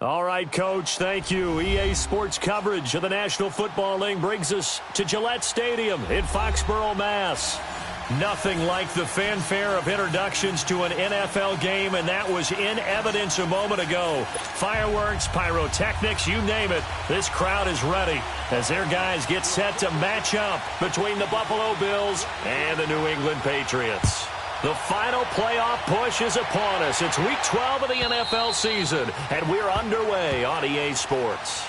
All right, Coach, thank you. EA Sports coverage of the National Football League brings us to Gillette Stadium in Foxborough, Mass. Nothing like the fanfare of introductions to an NFL game, and that was in evidence a moment ago. Fireworks, pyrotechnics, you name it. This crowd is ready as their guys get set to match up between the Buffalo Bills and the New England Patriots. The final playoff push is upon us. It's Week 12 of the NFL season, and we're underway on EA Sports.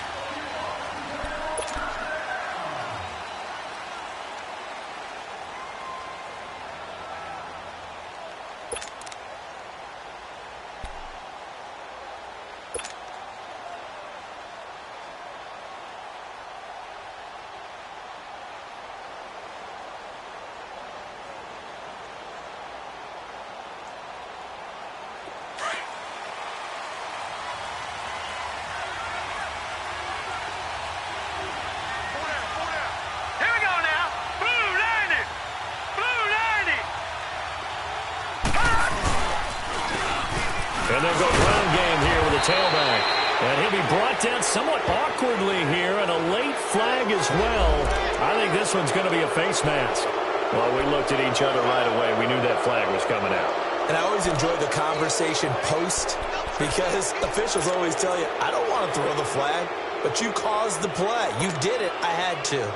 And they'll go ground game here with a tailback. And he'll be brought down somewhat awkwardly here, and a late flag as well. I think this one's going to be a face mask. Well, we looked at each other right away. We knew that flag was coming out. And I always enjoy the conversation post, because officials always tell you, I don't want to throw the flag, but you caused the play. You did it. I had to.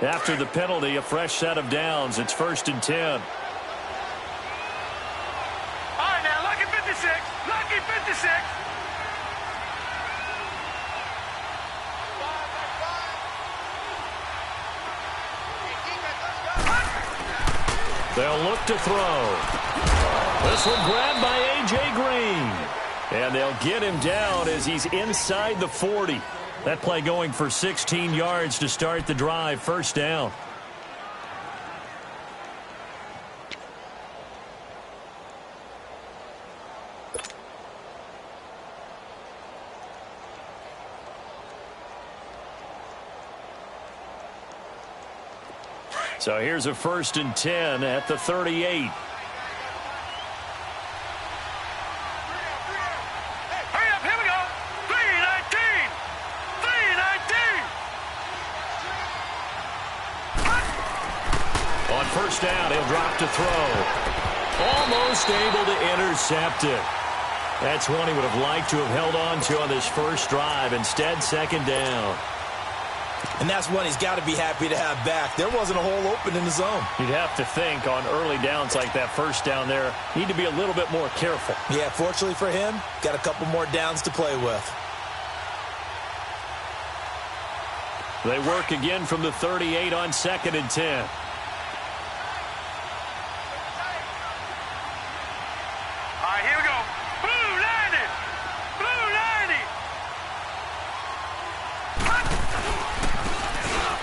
After the penalty, a fresh set of downs. It's 1st and 10. All right, now, lucky 56. Lucky 56. They'll look to throw. This one grabbed by A.J. Green. And they'll get him down as he's inside the 40. That play going for 16 yards to start the drive. 1st down. So here's a 1st and 10 at the 38. First down, he'll drop to throw. Almost able to intercept it. That's one he would have liked to have held on to on this first drive. Instead, 2nd down. And that's one he's got to be happy to have back. There wasn't a hole open in the zone. You'd have to think on early downs like that, 1st down there, need to be a little bit more careful. Yeah, fortunately for him, got a couple more downs to play with. They work again from the 38 on 2nd and 10.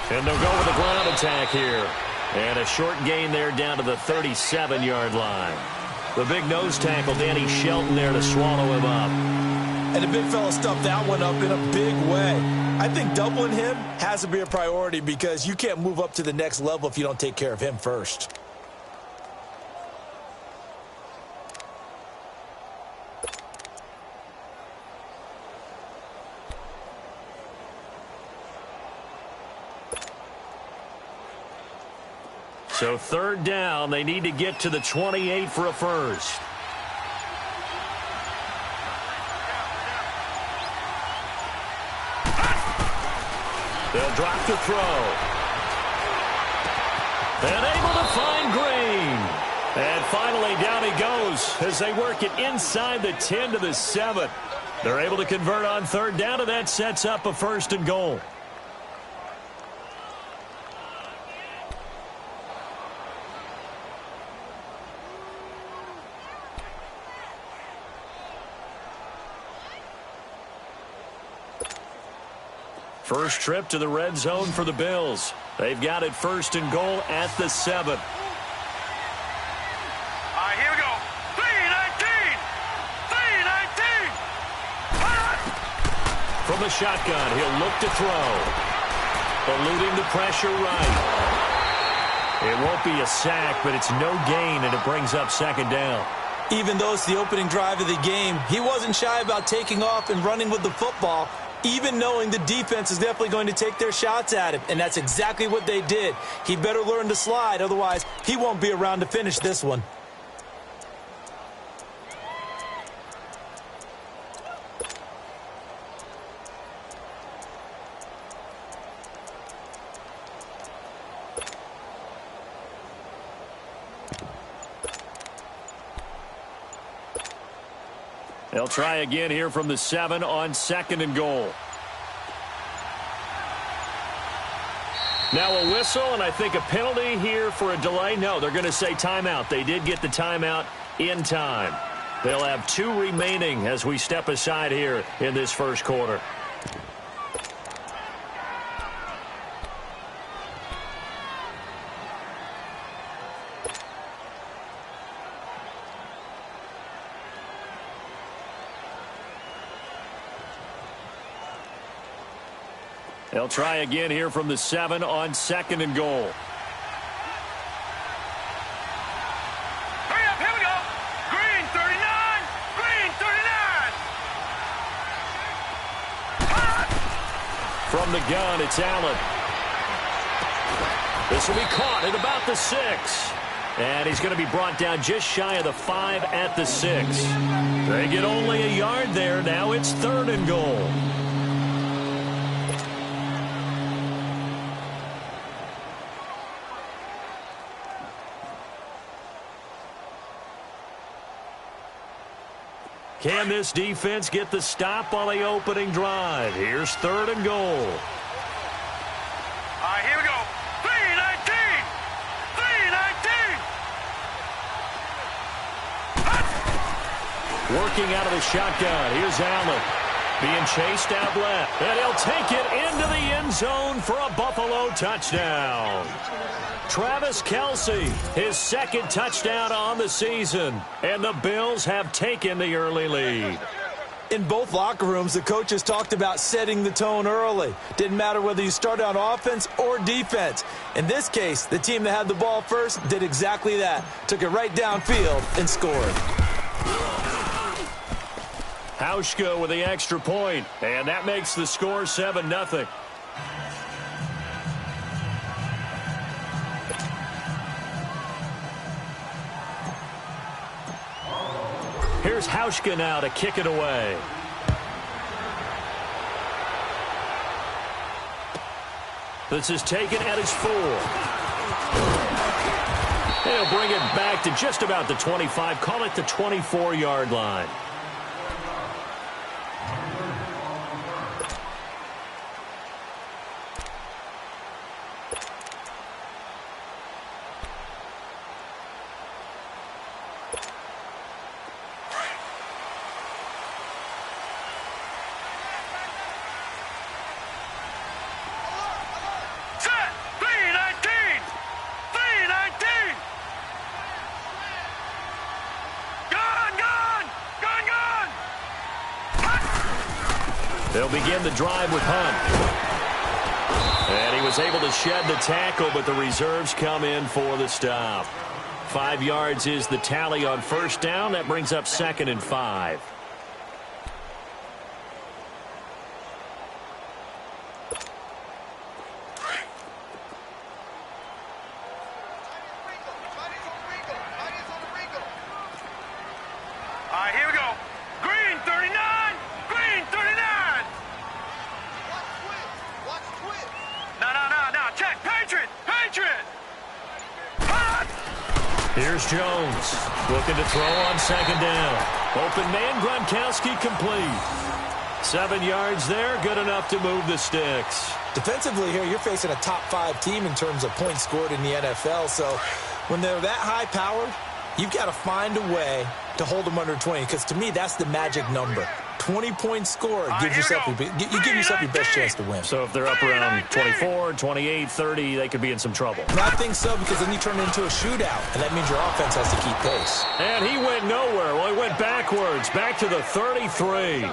And they'll go with a ground attack here. And a short gain there down to the 37-yard line. The big nose tackle, Danny Shelton, there to swallow him up. And the big fella stuffed that one up in a big way. I think doubling him has to be a priority, because you can't move up to the next level if you don't take care of him first. So 3rd down, they need to get to the 28 for a first. They'll drop to throw. And able to find Green. And finally down he goes as they work it inside the 10 to the 7. They're able to convert on 3rd down, and that sets up a 1st and goal. First trip to the red zone for the Bills. They've got it 1st and goal at the 7. All right, here we go. 3-19. 3-19. From the shotgun, he'll look to throw. Eluding the pressure right. It won't be a sack, but it's no gain, and it brings up second down. Even though it's the opening drive of the game, he wasn't shy about taking off and running with the football, even knowing the defense is definitely going to take their shots at him, and that's exactly what they did. He better learn to slide, otherwise he won't be around to finish this one. They'll try again here from the 7 on 2nd and goal. Now a whistle, and I think a penalty here for a delay. No, they're going to say timeout. They did get the timeout in time. They'll have 2 remaining as we step aside here in this first quarter. They'll try again here from the 7 on 2nd and goal. Hurry up, here we go. Green 39. Green 39. Hot. From the gun, it's Allen. This will be caught at about the 6. And he's going to be brought down just shy of the 5 at the 6. They get only a yard there. Now it's 3rd and goal. Can this defense get the stop on the opening drive? Here's 3rd and goal. All right, here we go. 319. 319. Working out of the shotgun. Here's Allen. Being chased out left. And he'll take it into the end zone for a Buffalo touchdown. Travis Kelce, his 2nd touchdown on the season. And the Bills have taken the early lead. In both locker rooms, the coaches talked about setting the tone early. Didn't matter whether you started on offense or defense. In this case, the team that had the ball first did exactly that. Took it right downfield and scored. Hauschka with the extra point, and that makes the score 7-0. Here's Hauschka now to kick it away. This is taken at his 4. He'll bring it back to just about the 25. Call it the 24-yard line. They'll begin the drive with Hunt. And he was able to shed the tackle, but the reserves come in for the stop. 5 yards is the tally on first down. That brings up 2nd and 5. All right, here we go. Green 39. Green 39. No. Check. Patriot. Patriot. Hot. Here's Jones looking to throw on 2nd down. Open man, Gronkowski complete. 7 yards there, good enough to move the sticks. Defensively here, you're facing a top 5 team in terms of points scored in the NFL. So when they're that high-powered, you've got to find a way to hold them under 20, because to me, that's the magic number. 20 points scored, you give yourself your best chance to win. So if they're up around 24, 28, 30, they could be in some trouble. And I think so, because then you turn it into a shootout, and that means your offense has to keep pace. And he went nowhere. Well, he went backwards, back to the 33.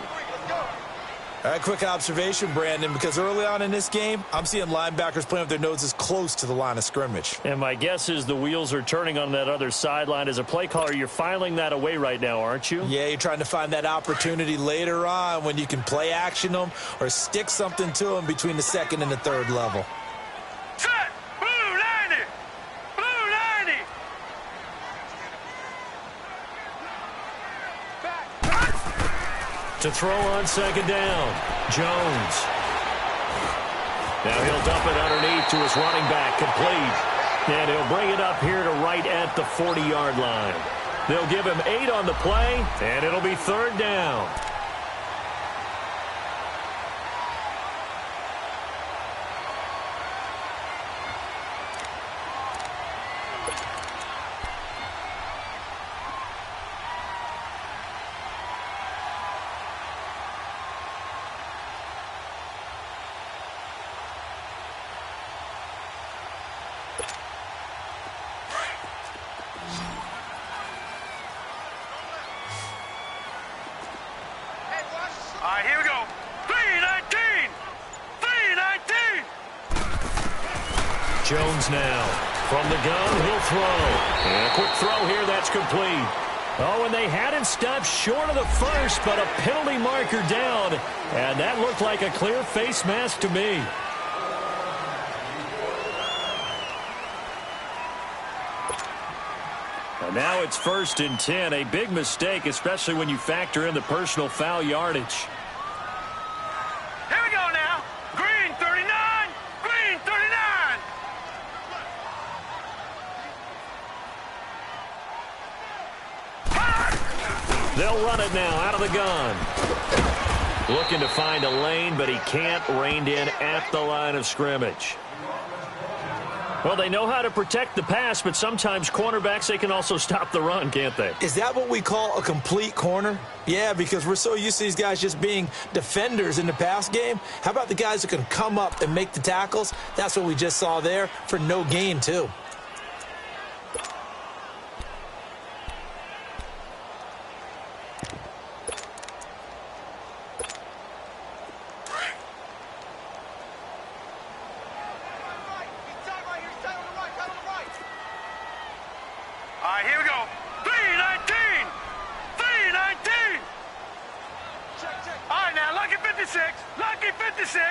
Quick observation, Brandon, because early on in this game, I'm seeing linebackers playing with their noses close to the line of scrimmage. And my guess is the wheels are turning on that other sideline. As a play caller, you're filing that away right now, aren't you? Yeah, you're trying to find that opportunity later on when you can play action them or stick something to them between the second and the third level. Set! Blue 90! Blue 90! To throw on second down, Jones. Now he'll dump it underneath to his running back, complete. And he'll bring it up here to right at the 40-yard line. They'll give him 8 on the play, and it'll be third down. All right, here we go. 319! 319! Jones now. From the gun, he'll throw. And a quick throw here, that's complete. Oh, and they had it stopped short of the first, but a penalty marker down. And that looked like a clear face mask to me. And now it's 1st and 10. A big mistake, especially when you factor in the personal foul yardage. Here we go now. Green 39! Green 39! They'll run it now out of the gun. Looking to find a lane, but he can't. Reined in at the line of scrimmage. Well, they know how to protect the pass, but sometimes cornerbacks, they can also stop the run, can't they? Is that what we call a complete corner? Yeah, because we're so used to these guys just being defenders in the pass game. How about the guys who can come up and make the tackles? That's what we just saw there for no gain, too. All right, here we go. 319! 319! All right, now, lucky 56. Lucky 56.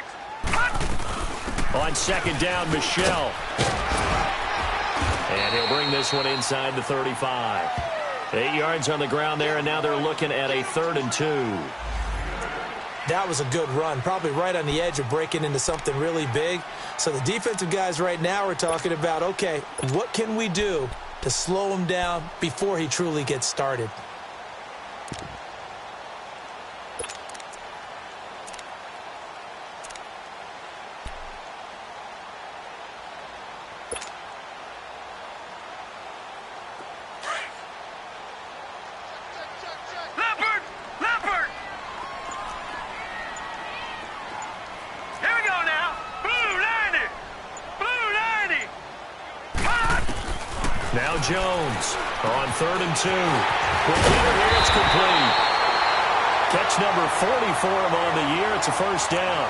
On second down, Michelle. And he'll bring this one inside the 35. 8 yards on the ground there, and now they're looking at a 3rd and 2. That was a good run, probably right on the edge of breaking into something really big. So the defensive guys right now are talking about, okay, what can we do to slow him down before he truly gets started? Leopard! Leopard! Here we go now. Blue 90! Blue 90! Now Jones on 3rd and 2. We'll get it here. It's complete. Catch number 40 for him on the year. It's a first down.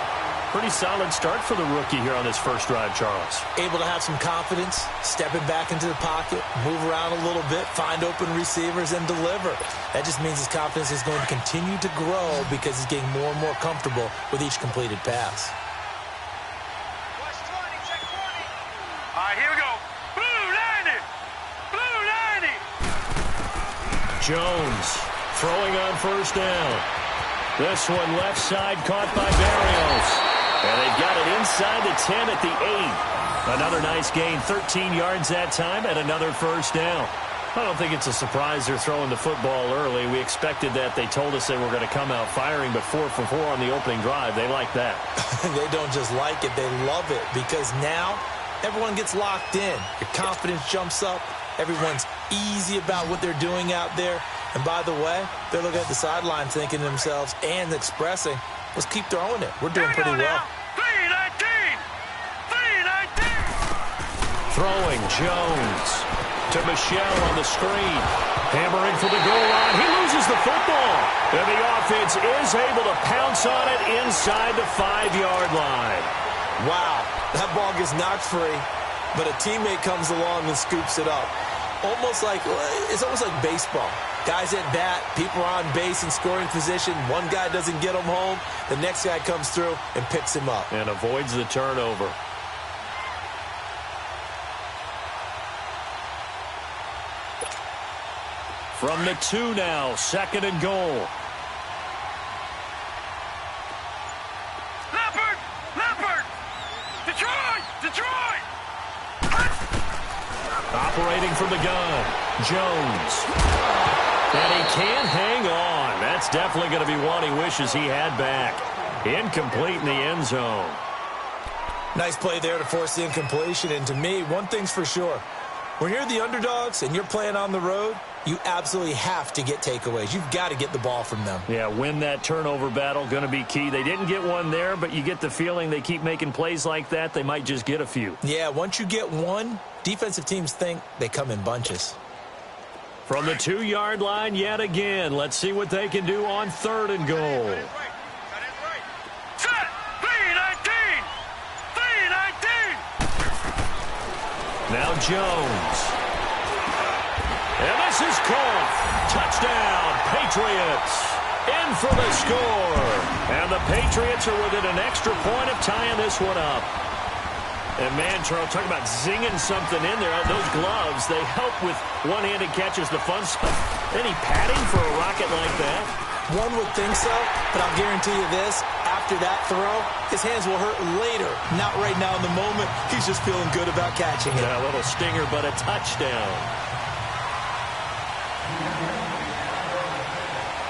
Pretty solid start for the rookie here on this first drive, Charles. Able to have some confidence, stepping back into the pocket, move around a little bit, find open receivers, and deliver. That just means his confidence is going to continue to grow because he's getting more and more comfortable with each completed pass. All right, here we go. Blue 90! Blue 90! Jones throwing on first down. This one left side caught by Barrios. And they've got it inside the 10 at the 8. Another nice gain, 13 yards that time, and another first down. I don't think it's a surprise they're throwing the football early. We expected that. They told us they were going to come out firing, but 4 for 4 on the opening drive. They like that. They don't just like it, they love it, because now everyone gets locked in. Your confidence jumps up. Everyone's easy about what they're doing out there. And by the way, they're looking at the sideline thinking to themselves and expressing, let's keep throwing it. We're doing pretty well. 319! 319! Throwing Jones. To Michelle on the screen. Hammering for the goal line. He loses the football. And the offense is able to pounce on it inside the 5-yard line. Wow, that ball gets knocked free, but a teammate comes along and scoops it up. It's almost like baseball. Guys at bat, people are on base in scoring position. One guy doesn't get him home. The next guy comes through and picks him up. And avoids the turnover. From the 2 now, 2nd and goal. Leopard! Detroit! Operating from the gun, Jones. And he can't hang on. That's definitely going to be one he wishes he had back. Incomplete in the end zone. Nice play there to force the incompletion. And to me, one thing's for sure. When you're the underdogs and you're playing on the road, you absolutely have to get takeaways. You've got to get the ball from them. Yeah, win that turnover battle, going to be key. They didn't get one there, but you get the feeling they keep making plays like that, they might just get a few. Yeah, once you get one, defensive teams think they come in bunches. From the 2-yard line yet again. Let's see what they can do on 3rd and goal. Set! 3-19! Now Jones. And this is caught. Touchdown, Patriots. In for the score. And the Patriots are within an extra point of tying this one up. And, man, Charles, talking about zinging something in there. Those gloves, they help with one-handed catches, the fun stuff. Any padding for a rocket like that? One would think so, but I'll guarantee you this. After that throw, his hands will hurt later. Not right now in the moment. He's just feeling good about catching it. Yeah, a little stinger, but a touchdown.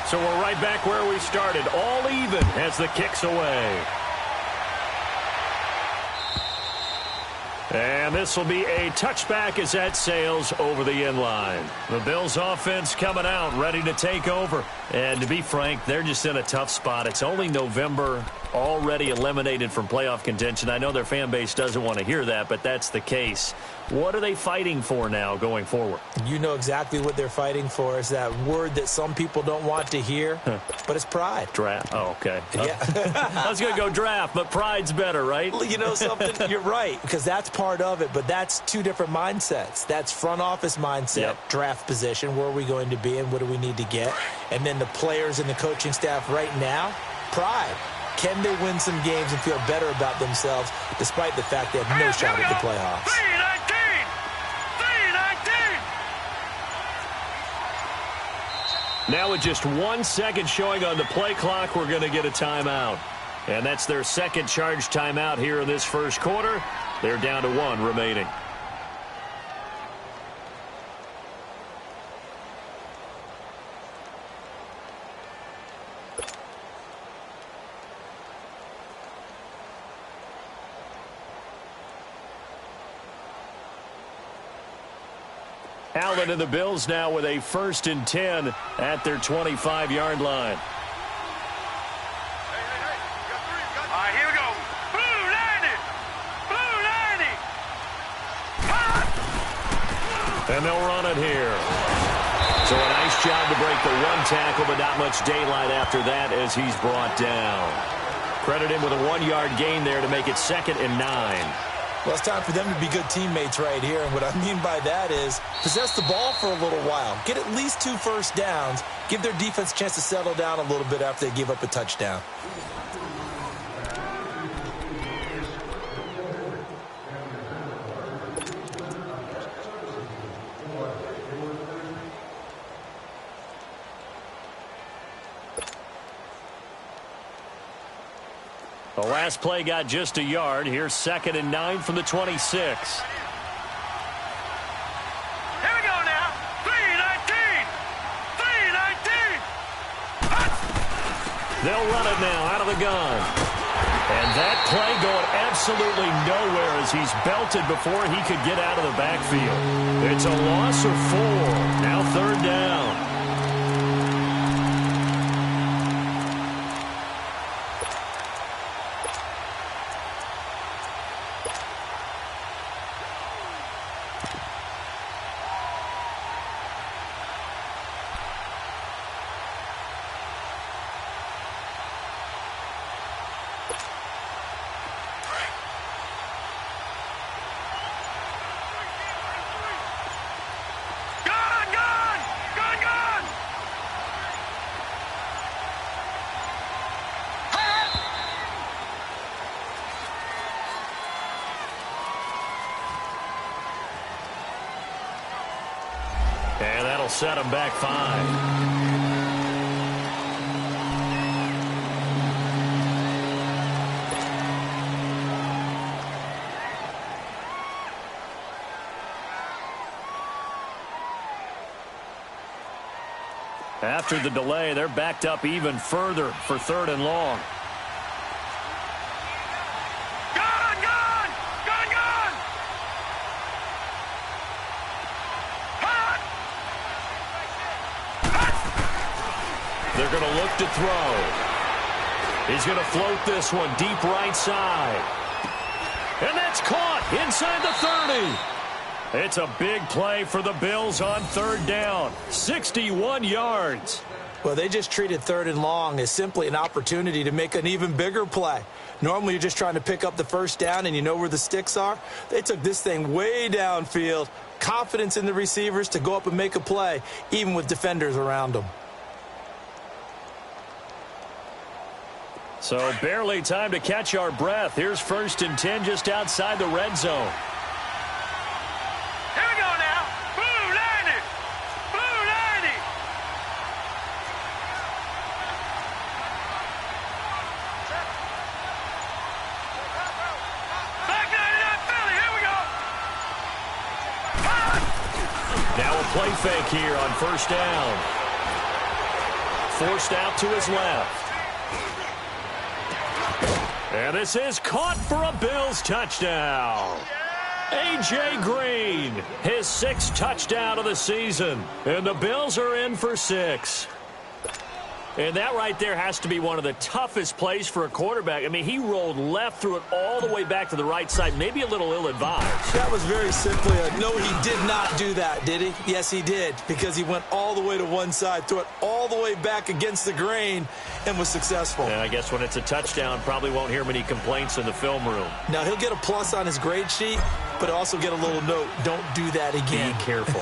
So we're right back where we started. All even as the kick's away. And this will be a touchback as that sails over the end line. The Bills offense coming out, ready to take over. And to be frank, they're just in a tough spot. It's only November, already eliminated from playoff contention. I know their fan base doesn't want to hear that, but that's the case. What are they fighting for now going forward? You know exactly what they're fighting for. Is that word that some people don't want to hear, but it's pride. Draft. Oh, okay. Yeah. I was going to go draft, but pride's better, right? You know something? You're right, because that's part of it, but that's two different mindsets. That's front office mindset, draft position, where are we going to be and what do we need to get? And then the players and the coaching staff right now, pride. Can they win some games and feel better about themselves despite the fact they have no shot at the playoffs? 3-19! Now with just 1 second showing on the play clock, we're going to get a timeout. And that's their second charge timeout here in this first quarter. They're down to 1 remaining. Allen and the Bills now with a 1st and 10 at their 25-yard line. All right, here we go. Blue 90! Blue 90! And they'll run it here. So a nice job to break the 1 tackle, but not much daylight after that as he's brought down. Credit him with a 1-yard gain there to make it 2nd and 9. Well, it's time for them to be good teammates right here. And what I mean by that is possess the ball for a little while. Get at least 2 first downs. Give their defense a chance to settle down a little bit after they give up a touchdown. The last play got just a yard. Here's 2nd and 9 from the 26. Here we go now. 3-19! 3-19! They'll run it now out of the gun. And that play going absolutely nowhere as he's belted before he could get out of the backfield. It's a loss of 4. Now 3rd down. That'll set them back 5. After the delay, they're backed up even further for 3rd and long. Gone, gone, gone, gone. Hot. They're going to look to throw. He's going to float this one deep right side. And that's caught inside the 30. It's a big play for the Bills on 3rd down. 61 yards. Well, they just treated 3rd and long as simply an opportunity to make an even bigger play. Normally, you're just trying to pick up the 1st down and you know where the sticks are. They took this thing way downfield. Confidence in the receivers to go up and make a play, even with defenders around them. So barely time to catch our breath. Here's 1st and 10 just outside the red zone. Here we go now. Blue 90. Blue 90. Back 99 Philly. Here we go. Now a play fake here on 1st down. Forced out to his left. And this is caught for a Bills touchdown. A.J. Green, his 6th touchdown of the season. And the Bills are in for 6. And that right there has to be one of the toughest plays for a quarterback. I mean, he rolled left, threw it all the way back to the right side, maybe a little ill-advised. That was very simply a no, he did not do that, did he? Yes, he did, because he went all the way to one side, threw it all the way back against the grain, and was successful. And I guess when it's a touchdown, probably won't hear many complaints in the film room. Now, he'll get a plus on his grade sheet, but also get a little note, don't do that again. Be careful.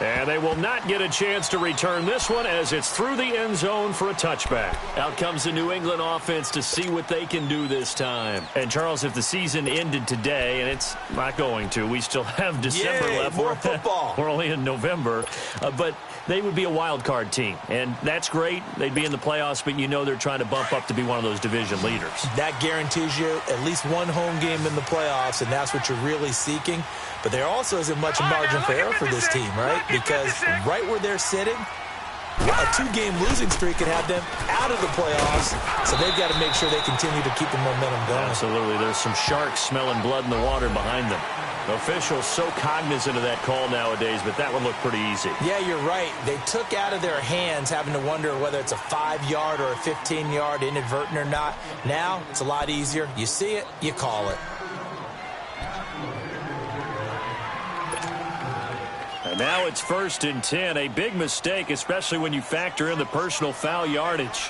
And they will not get a chance to return this one as it's through the end zone for a touchback. Out comes the New England offense to see what they can do this time. And, Charles, if the season ended today, and it's not going to, we still have December left. More football. We're only in November. But they would be a wild card team. And that's great. They'd be in the playoffs, but you know they're trying to bump up to be one of those division leaders. That guarantees you at least one home game in the playoffs, and that's what you're really seeking. But there also isn't much margin for error for this team, right? Because right where they're sitting, a 2-game losing streak could have them out of the playoffs. So they've got to make sure they continue to keep the momentum going. Absolutely. There's some sharks smelling blood in the water behind them. Officials so cognizant of that call nowadays, but that one looked pretty easy. Yeah, you're right. They took out of their hands having to wonder whether it's a 5-yard or a 15-yard inadvertent or not. Now it's a lot easier. You see it, you call it. And now it's 1st and 10. A big mistake, especially when you factor in the personal foul yardage.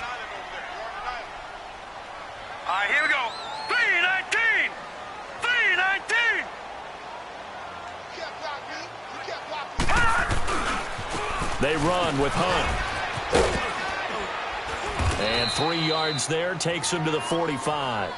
All right, here we go. 319. 319. They run with Hunt. And 3 yards there takes him to the 45.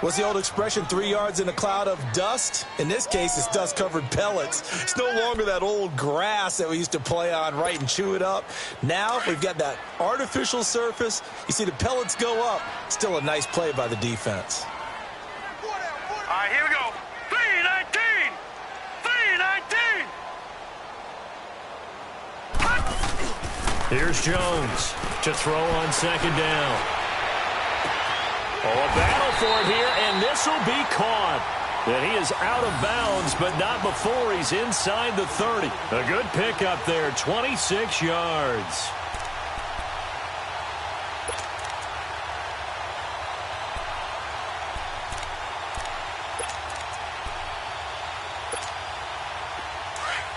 What's the old expression, 3 yards in a cloud of dust? In this case, it's dust-covered pellets. It's no longer that old grass that we used to play on, right, and chew it up. Now we've got that artificial surface. You see the pellets go up. Still a nice play by the defense. All right, here we go. 319. 319. Here's Jones to throw on 2nd down. Oh, a battle for it here, and this will be caught. And he is out of bounds, but not before he's inside the 30. A good pickup there, 26 yards.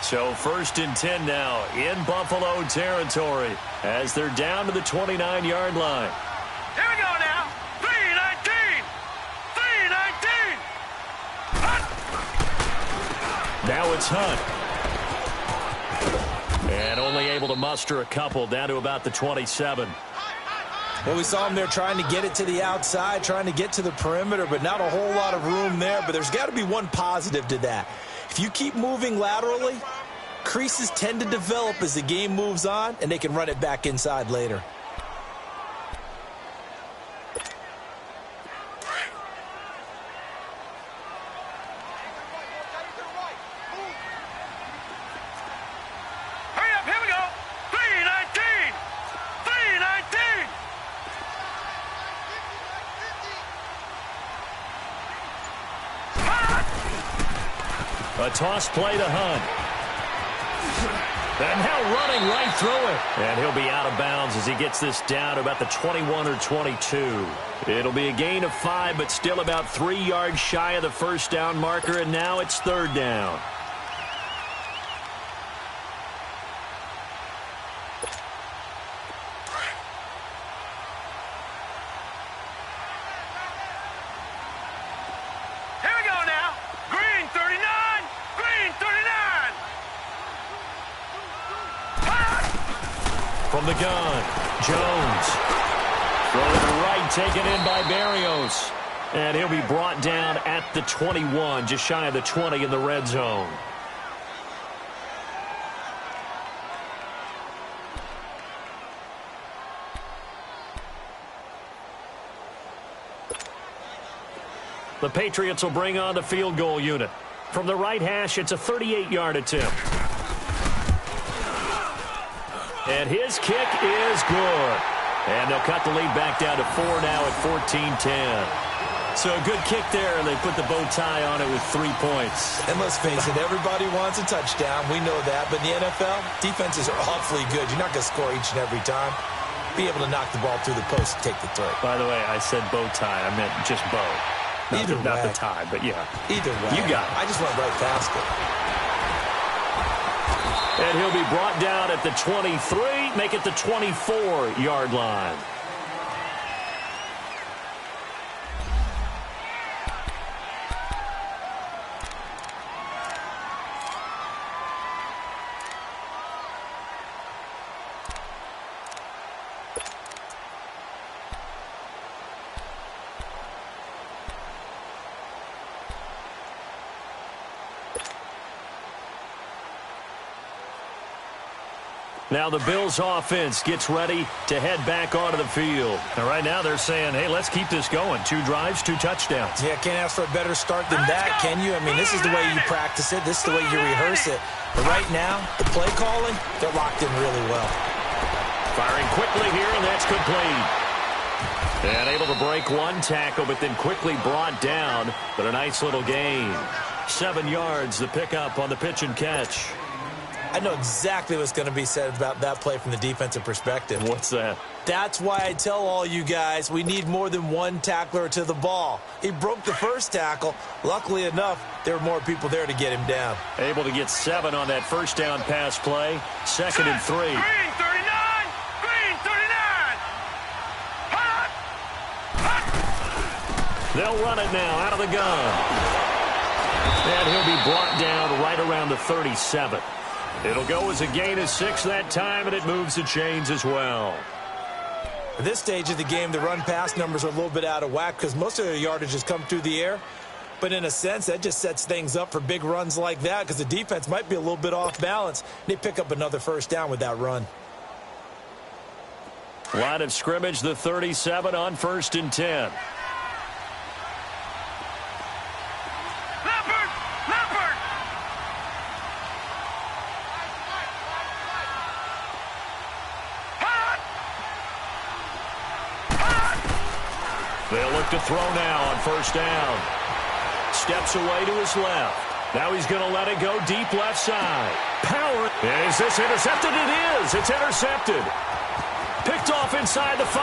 So 1st and 10 now in Buffalo territory as they're down to the 29-yard line. Here we go now. 319. 319. Now it's Hunt. And only able to muster a couple down to about the 27. Well, we saw him there trying to get it to the outside, trying to get to the perimeter, but not a whole lot of room there. But there's got to be one positive to that. If you keep moving laterally, creases tend to develop as the game moves on, and they can run it back inside later. Hurry up, here we go. 3:19. 3:19. A toss play to Hunt. And now running right through it. And he'll be out of bounds as he gets this down to about the 21 or 22. It'll be a gain of 5, but still about 3 yards shy of the first down marker, and now it's third down. Here we go now. Green 39. Green 39. From the gun, Jones. Throw to the right, taken in by Berrios. And he'll be brought down at the 21, just shy of the 20 in the red zone. The Patriots will bring on the field goal unit. From the right hash, it's a 38-yard attempt. And his kick is good. And they'll cut the lead back down to 4 now at 14-10. So a good kick there, and they put the bow tie on it with 3 points. And let's face it, everybody wants a touchdown. We know that. But in the NFL, defenses are awfully good. You're not going to score each and every time. Be able to knock the ball through the post and take the throw. By the way, I said bow tie. I meant just bow. Not the tie, but yeah. Either way. You got it. I just went right past it. And he'll be brought down at the 23, make it the 24-yard line. Now the Bills offense gets ready to head back onto the field. And right now they're saying, hey, let's keep this going. 2 drives, 2 touchdowns. Yeah, can't ask for a better start than that, can you? I mean, this is the way you practice it. This is the way you rehearse it. But right now, the play calling, they're locked in really well. Firing quickly here, and that's complete. And able to break 1 tackle, but then quickly brought down. But a nice little gain. 7 yards, the pickup on the pitch and catch. I know exactly what's going to be said about that play from the defensive perspective. What's that? That's why I tell all you guys we need more than 1 tackler to the ball. He broke the first tackle. Luckily enough, there were more people there to get him down. Able to get 7 on that first down pass play. 2nd and 3. Green 39. Green 39. Hot. Hot. They'll run it now out of the gun. And he'll be brought down right around the 37. It'll go as a gain of 6 that time, and it moves the chains as well. At this stage of the game, the run-pass numbers are a little bit out of whack because most of their yardage has come through the air. But in a sense, that just sets things up for big runs like that because the defense might be a little bit off balance. They pick up another first down with that run. Line of scrimmage, the 37 on 1st and 10. They'll look to throw now on 1st down. Steps away to his left. Now he's going to let it go deep left side. Power. Is this intercepted? It is. It's intercepted. Picked off inside the 5.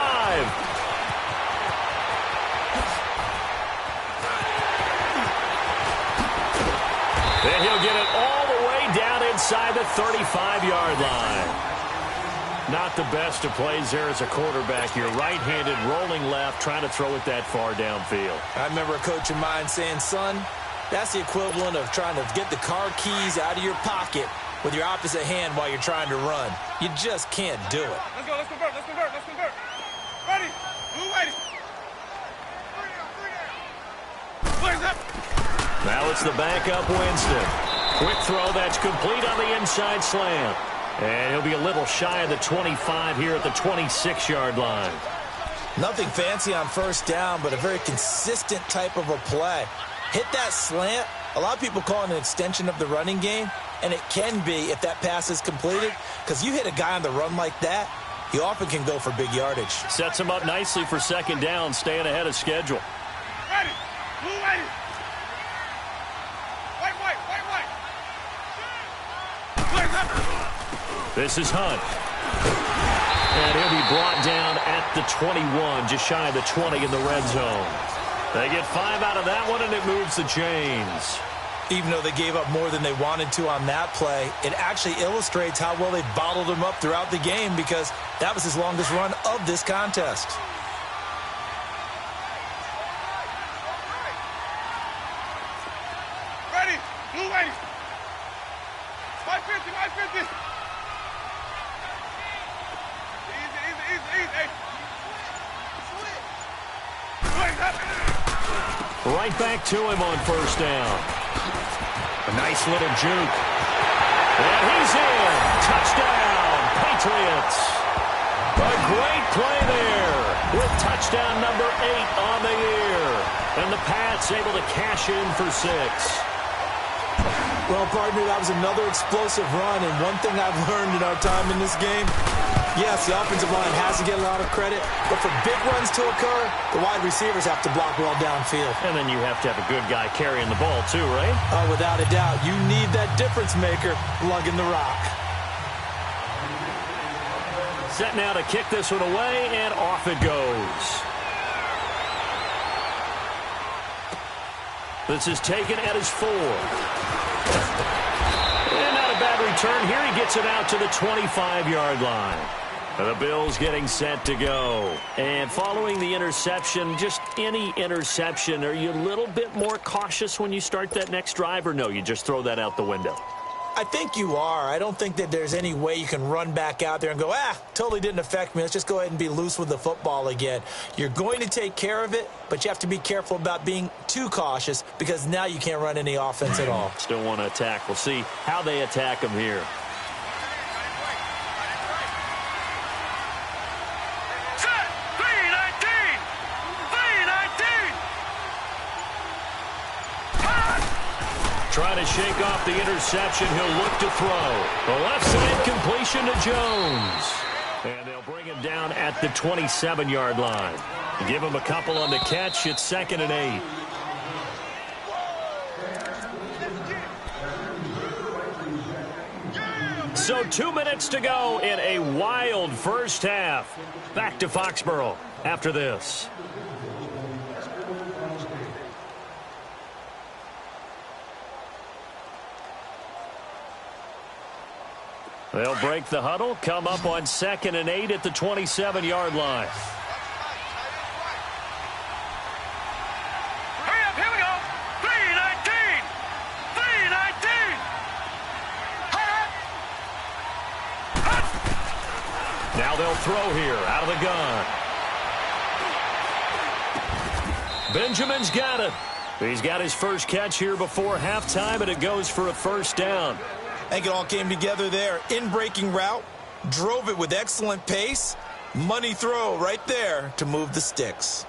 And he'll get it all the way down inside the 35-yard line. Not the best of plays there as a quarterback here. Right-handed, rolling left, trying to throw it that far downfield. I remember a coach of mine saying, son, that's the equivalent of trying to get the car keys out of your pocket with your opposite hand while you're trying to run. You just can't do it. Let's go. Let's convert. Let's convert. Let's convert. Ready? it's the backup Winston. Quick throw that's complete on the inside slant. And he'll be a little shy of the 25 here at the 26-yard line. Nothing fancy on first down, but a very consistent type of a play. Hit that slant. A lot of people call it an extension of the running game, and it can be if that pass is completed, because you hit a guy on the run like that, he often can go for big yardage. Sets him up nicely for second down, staying ahead of schedule. Ready. Blue ready. White. This is Hunt. And he'll be brought down at the 21, just shy of the 20 in the red zone. They get 5 out of that one, and it moves the chains. Even though they gave up more than they wanted to on that play, it actually illustrates how well they bottled him up throughout the game, because that was his longest run of this contest. Ready. Blue ready. 550. Easy. Right back to him on first down. A nice little juke. And he's in. Touchdown, Patriots. A great play there with touchdown number 8 on the year. And the Pats able to cash in for 6. Well, partner, that was another explosive run, and one thing I've learned in our time in this game, yes, the offensive line has to get a lot of credit, but for big runs to occur, the wide receivers have to block well downfield. And then you have to have a good guy carrying the ball too, right? Oh, without a doubt. You need that difference maker lugging the rock. Set now to kick this one away, and off it goes. This is taken at his 4. And not a bad return here. He gets it out to the 25-yard line. The Bills getting set to go. And following the interception, just any interception, are you a little bit more cautious when you start that next drive, or no, you just throw that out the window? I think you are. I don't think that there's any way you can run back out there and go, totally didn't affect me. Let's just go ahead and be loose with the football again. You're going to take care of it, but you have to be careful about being too cautious, because now you can't run any offense at all. Still want to attack. We'll see how they attack him here. Set. 319. Trying to shake off the interception. He'll look to throw. The left side completion to Jones. And they'll bring him down at the 27-yard line. Give him a couple on the catch. It's 2nd and 8. So 2 minutes to go in a wild first half. Back to Foxborough after this. They'll break the huddle, come up on 2nd and 8 at the 27-yard line. Hurry up, here we go. 319. Now they'll throw here out of the gun. Benjamin's got it. He's got his first catch here before halftime, and it goes for a first down. I think it all came together there. In-breaking route, drove it with excellent pace. Money throw right there to move the sticks.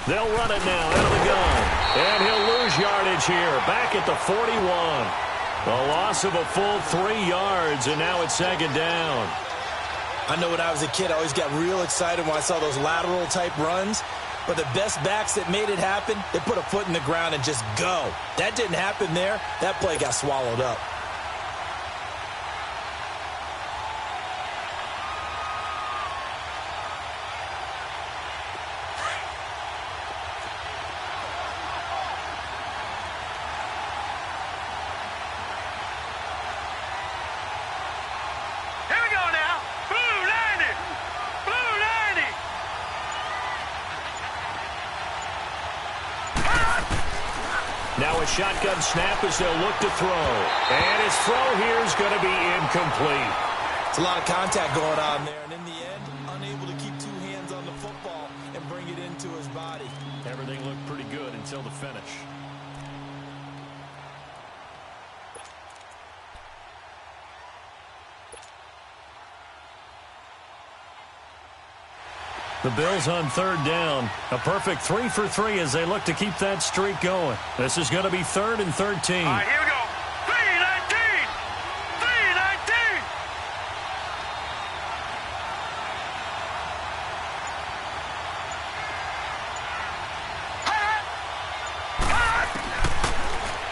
They'll run it now out of the gun. And he'll lose yardage here. Back at the 41. A loss of a full 3 yards, and now it's 2nd down. I know when I was a kid, I always got real excited when I saw those lateral-type runs. But the best backs that made it happen, they put a foot in the ground and just go. That didn't happen there. That play got swallowed up. Here we go now. Blue shotgun snap as they'll look to throw. And his throw here is going to be incomplete. It's a lot of contact going on there, and in the end, unable to keep two hands on the football and bring it into his body. Everything looked pretty good until the finish. The Bills on third down. A perfect 3 for 3 as they look to keep that streak going. This is going to be 3rd and 13. All right, here we go. 3-19.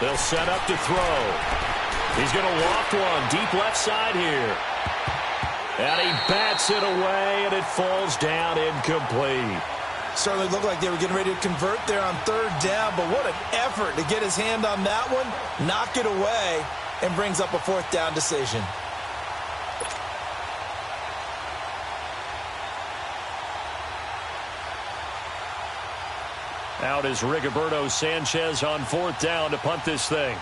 3-19. They'll set up to throw. He's going to loft one deep left side here. And he bats it away, and it falls down incomplete. Certainly looked like they were getting ready to convert there on third down, but what an effort to get his hand on that one, knock it away, and brings up a fourth down decision. Out is Rigoberto Sanchez on fourth down to punt this thing.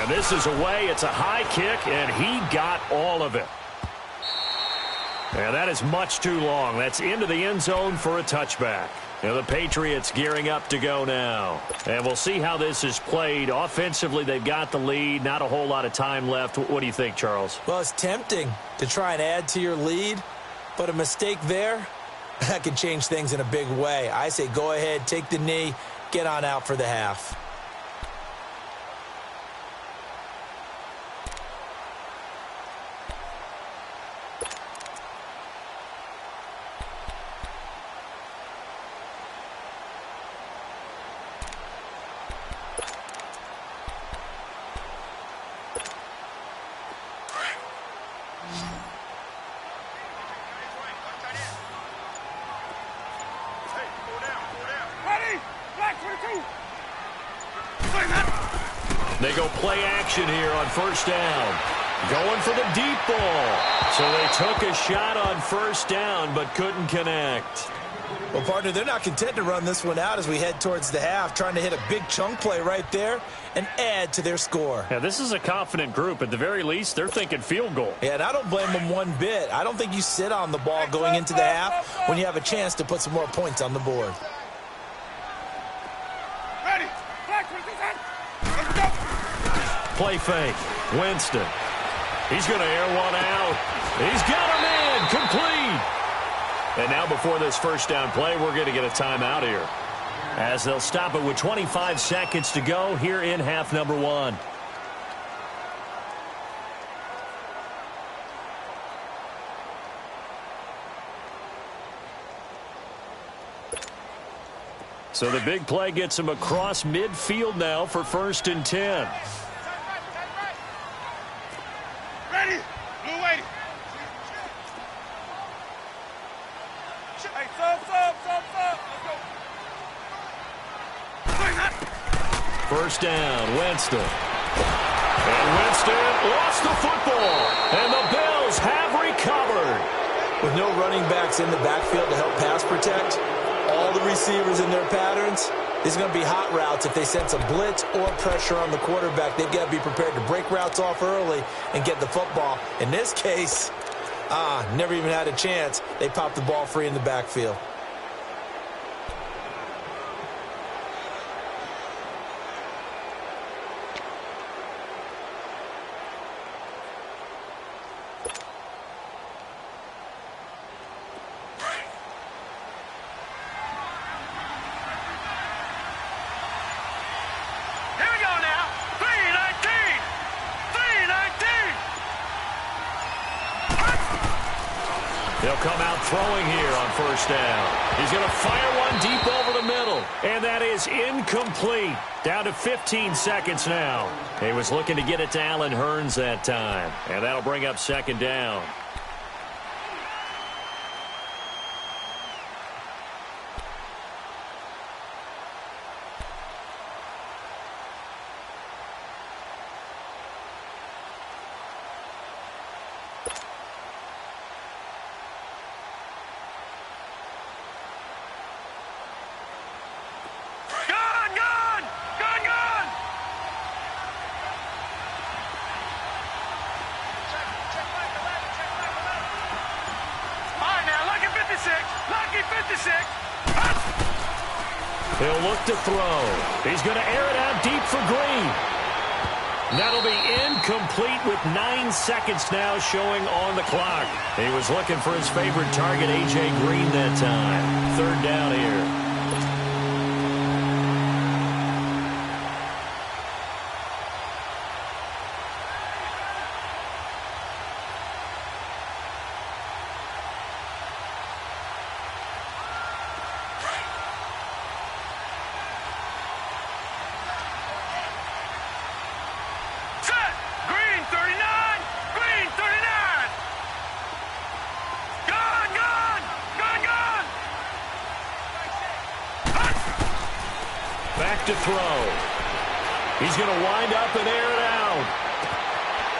This is away. It's a high kick, and he got all of it. And that is much too long. That's into the end zone for a touchback. Now the Patriots gearing up to go now. And we'll see how this is played. Offensively, they've got the lead. Not a whole lot of time left. What do you think, Charles? Well, it's tempting to try and add to your lead, but a mistake there, that could change things in a big way. I say go ahead, take the knee, get on out for the half. They go play action here on first down. Going for the deep ball. So they took a shot on first down but couldn't connect. Well, partner, they're not content to run this one out as we head towards the half, trying to hit a big chunk play right there and add to their score. Yeah, this is a confident group. At the very least, they're thinking field goal. Yeah, and I don't blame them one bit. I don't think you sit on the ball going into the half when you have a chance to put some more points on the board. Ready. Let's go. Play fake. Winston. He's going to air one out. He's got him in. Complete. And now before this first down play, we're going to get a timeout here, as they'll stop it with 25 seconds to go here in half number one. So the big play gets him across midfield now for 1st and 10. Ready. Blue waiting. Hey, sub. Let's go. First down, Winston. And Winston lost the football. And the Bills have recovered. With no running backs in the backfield to help pass protect, all the receivers in their patterns, there's going to be hot routes if they sense a blitz or pressure on the quarterback. They've got to be prepared to break routes off early and get the football. In this case, never even had a chance. They popped the ball free in the backfield. They'll come out throwing here on first down. He's going to fire one deep over the middle. And that is incomplete. Down to 15 seconds now. He was looking to get it to Allen Hurns that time. And that'll bring up 2nd down. He'll look to throw. He's going to air it out deep for Green. That'll be incomplete with 9 seconds now showing on the clock. He was looking for his favorite target, A.J. Green, that time. Third down here. Back to throw. He's going to wind up and air it out.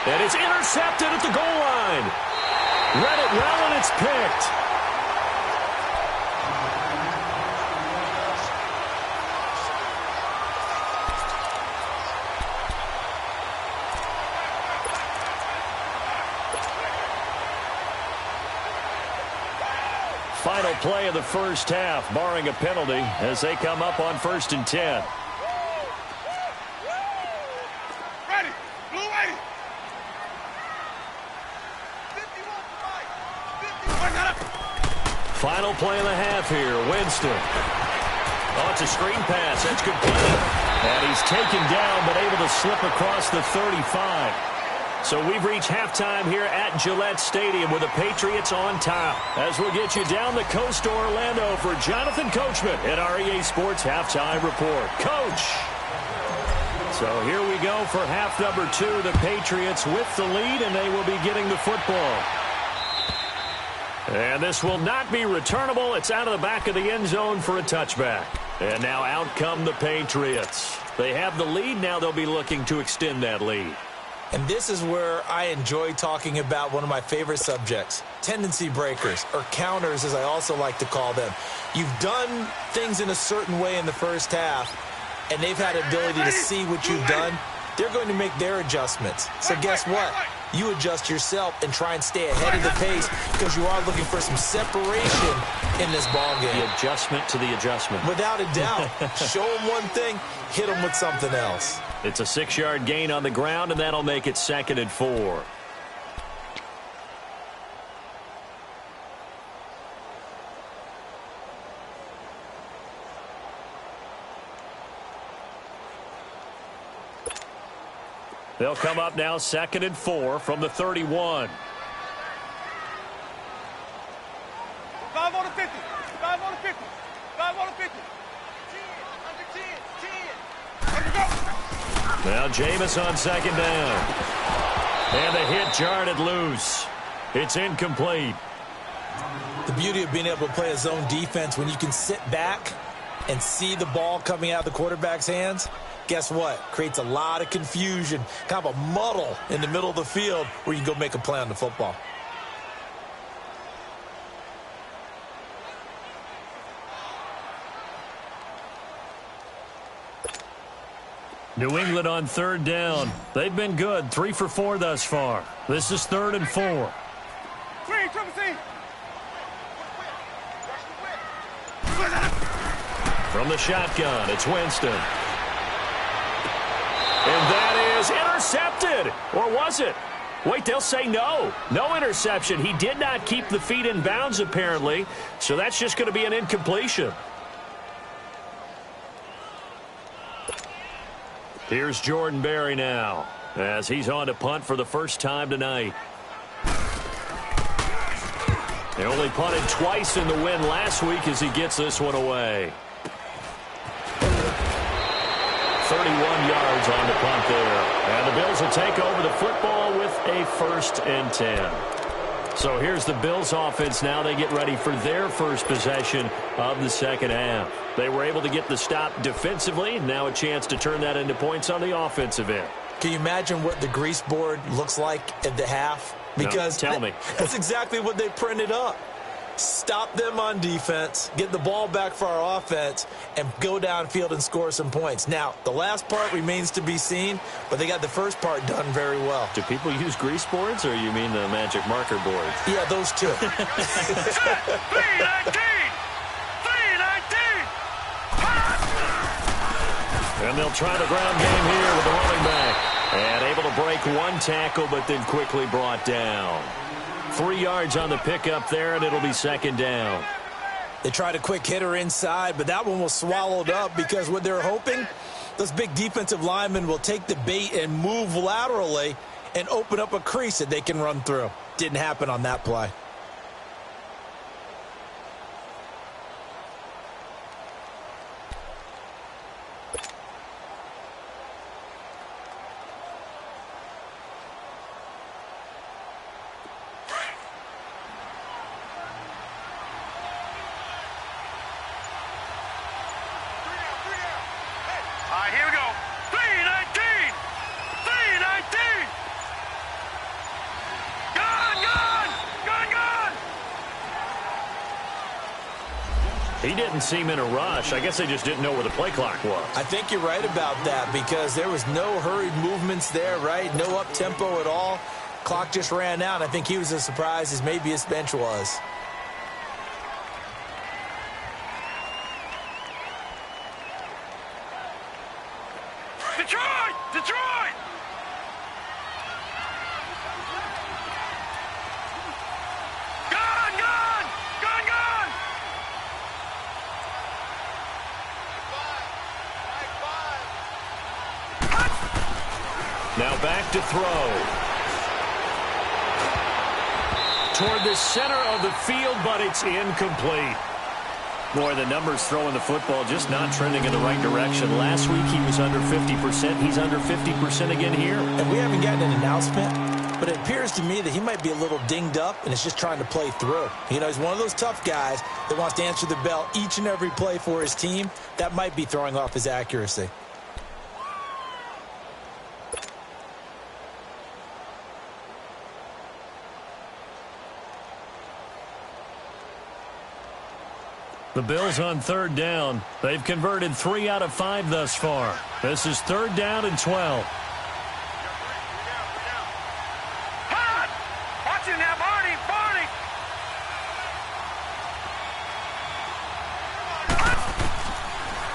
And it's intercepted at the goal line. Read it well, and it's picked. Final play of the first half, barring a penalty, as they come up on 1st and 10. Ready. Blue 80. 51. Final play of the half here. Winston. Oh, it's a screen pass. That's complete. And he's taken down, but able to slip across the 35. So we've reached halftime here at Gillette Stadium with the Patriots on top. As we'll get you down the coast to Orlando for Jonathan Coachman at our EA Sports Halftime Report. Coach! So here we go for half number 2. The Patriots with the lead, and they will be getting the football. And this will not be returnable. It's out of the back of the end zone for a touchback. And now out come the Patriots. They have the lead. Now they'll be looking to extend that lead. And this is where I enjoy talking about one of my favorite subjects, tendency breakers, or counters as I also like to call them. You've done things in a certain way in the first half, and they've had an ability to see what you've done. They're going to make their adjustments. So guess what? You adjust yourself and try and stay ahead of the pace because you are looking for some separation in this ball game. The adjustment to the adjustment. Without a doubt. Show them one thing, hit them with something else. It's a 6-yard gain on the ground, and that'll make it 2nd and 4. They'll come up now 2nd and 4 from the 31. 5 on the 50. 5 on the 50. 5 on the 50. 10. Under 10. 10. Let's go. Now Jameis on 2nd down. And the hit jarred loose. It's incomplete. The beauty of being able to play a zone defense when you can sit back and see the ball coming out of the quarterback's hands, guess what? Creates a lot of confusion, kind of a muddle in the middle of the field where you can go make a play on the football. New England on 3rd down. They've been good, 3 for 4 thus far. This is 3rd and 4. From the shotgun, it's Winston. And that is intercepted. Or was it? Wait, they'll say no. No interception. He did not keep the feet in bounds, apparently. So that's just going to be an incompletion. Here's Jordan Berry now, as he's on to punt for the first time tonight. They only punted twice in the win last week as he gets this one away. 31 yards on the punt there. And the Bills will take over the football with a 1st and 10. So here's the Bills offense now. They get ready for their first possession of the second half. They were able to get the stop defensively. Now a chance to turn that into points on the offensive end. Can you imagine what the grease board looks like at the half? Because no, tell me. That's exactly what they printed up. Stop them on defense, get the ball back for our offense, and go downfield and score some points. Now, the last part remains to be seen, but they got the first part done very well. Do people use grease boards, or you mean the magic marker boards? Yeah, those two. 319! 319! And they'll try the ground game here with the running back. And able to break one tackle, but then quickly brought down. 3 yards on the pickup there, and it'll be second down. They tried a quick hitter inside, but that one was swallowed up because what they're hoping, those big defensive linemen will take the bait and move laterally and open up a crease that they can run through. Didn't happen on that play. Here we go. 319. 319. Gone. He didn't seem in a rush. I guess they just didn't know where the play clock was. I think you're right about that because there was no hurried movements there, right? No up-tempo at all. Clock just ran out. I think he was as surprised as maybe his bench was. Detroit! Gone! Now back to throw. Toward the center of the field, but it's incomplete. Boy, the numbers throwing the football just not trending in the right direction. Last week he was under 50%. He's under 50% again here. And we haven't gotten an announcement, but it appears to me that he might be a little dinged up and is just trying to play through. You know, he's one of those tough guys that wants to answer the bell each and every play for his team. That might be throwing off his accuracy. The Bills on third down. They've converted 3 out of 5 thus far. This is third down and 12. Hot! Watch him now, Barney!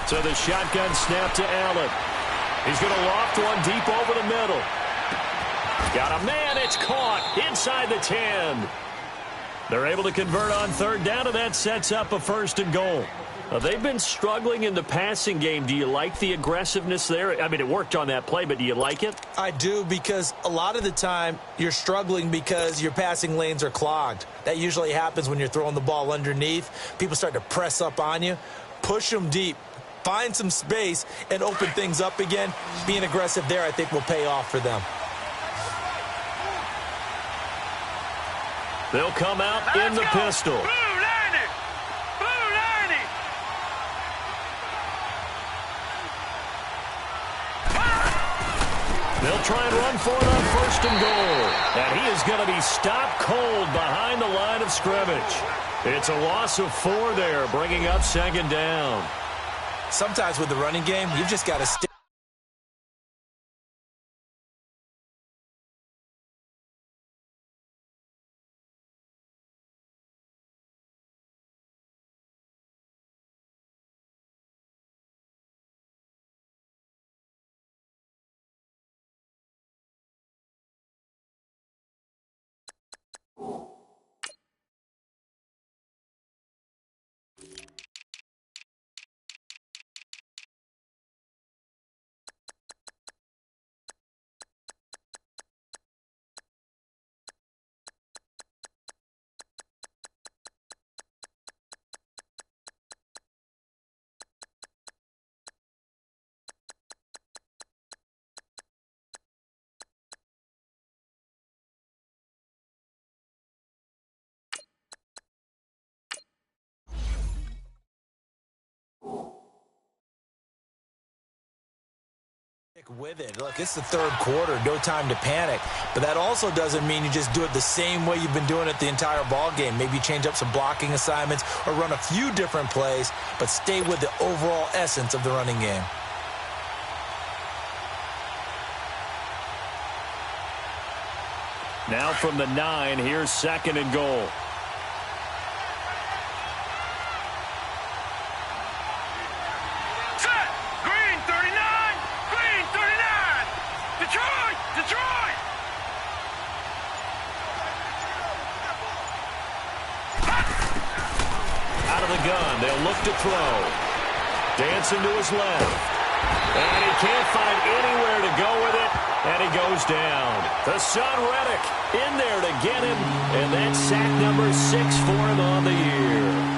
So the shotgun snap to Allen. He's going to loft one deep over the middle. Got a man. It's caught inside the 10. They're able to convert on third down, and that sets up a first and goal. They've been struggling in the passing game. Do you like the aggressiveness there? I mean, it worked on that play, but do you like it? I do, because a lot of the time you're struggling because your passing lanes are clogged. That usually happens when you're throwing the ball underneath. People start to press up on you. Push them deep. Find some space and open things up again. Being aggressive there, I think, will pay off for them. They'll come out in the pistol. Blue 90! Blue 90! They'll try and run for it on first and goal. And he is going to be stopped cold behind the line of scrimmage. It's a loss of 4 there, bringing up second down. Sometimes with the running game, you've just got to stick. With it. Look, it's the third quarter, no time to panic. But that also doesn't mean you just do it the same way you've been doing it the entire ball game. Maybe change up some blocking assignments or run a few different plays, but stay with the overall essence of the running game. Now from the 9, here's second and goal. Set! Green 39! to throw. Dancing to his left. And he can't find anywhere to go with it, and he goes down. The son, Reddick, in there to get him, and that's sack number 6 for him on the year.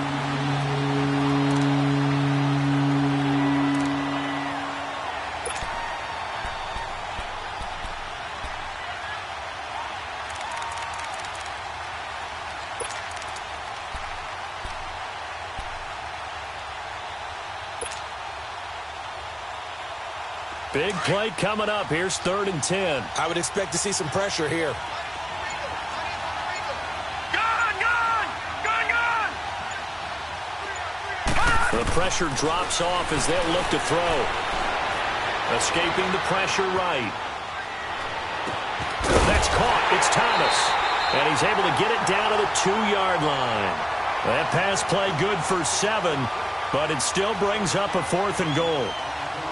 Big play coming up. Here's 3rd and 10. I would expect to see some pressure here. The pressure drops off as they'll look to throw. Escaping the pressure right. That's caught. It's Thomas. And he's able to get it down to the 2-yard line. That pass play good for 7, but it still brings up a 4th and goal.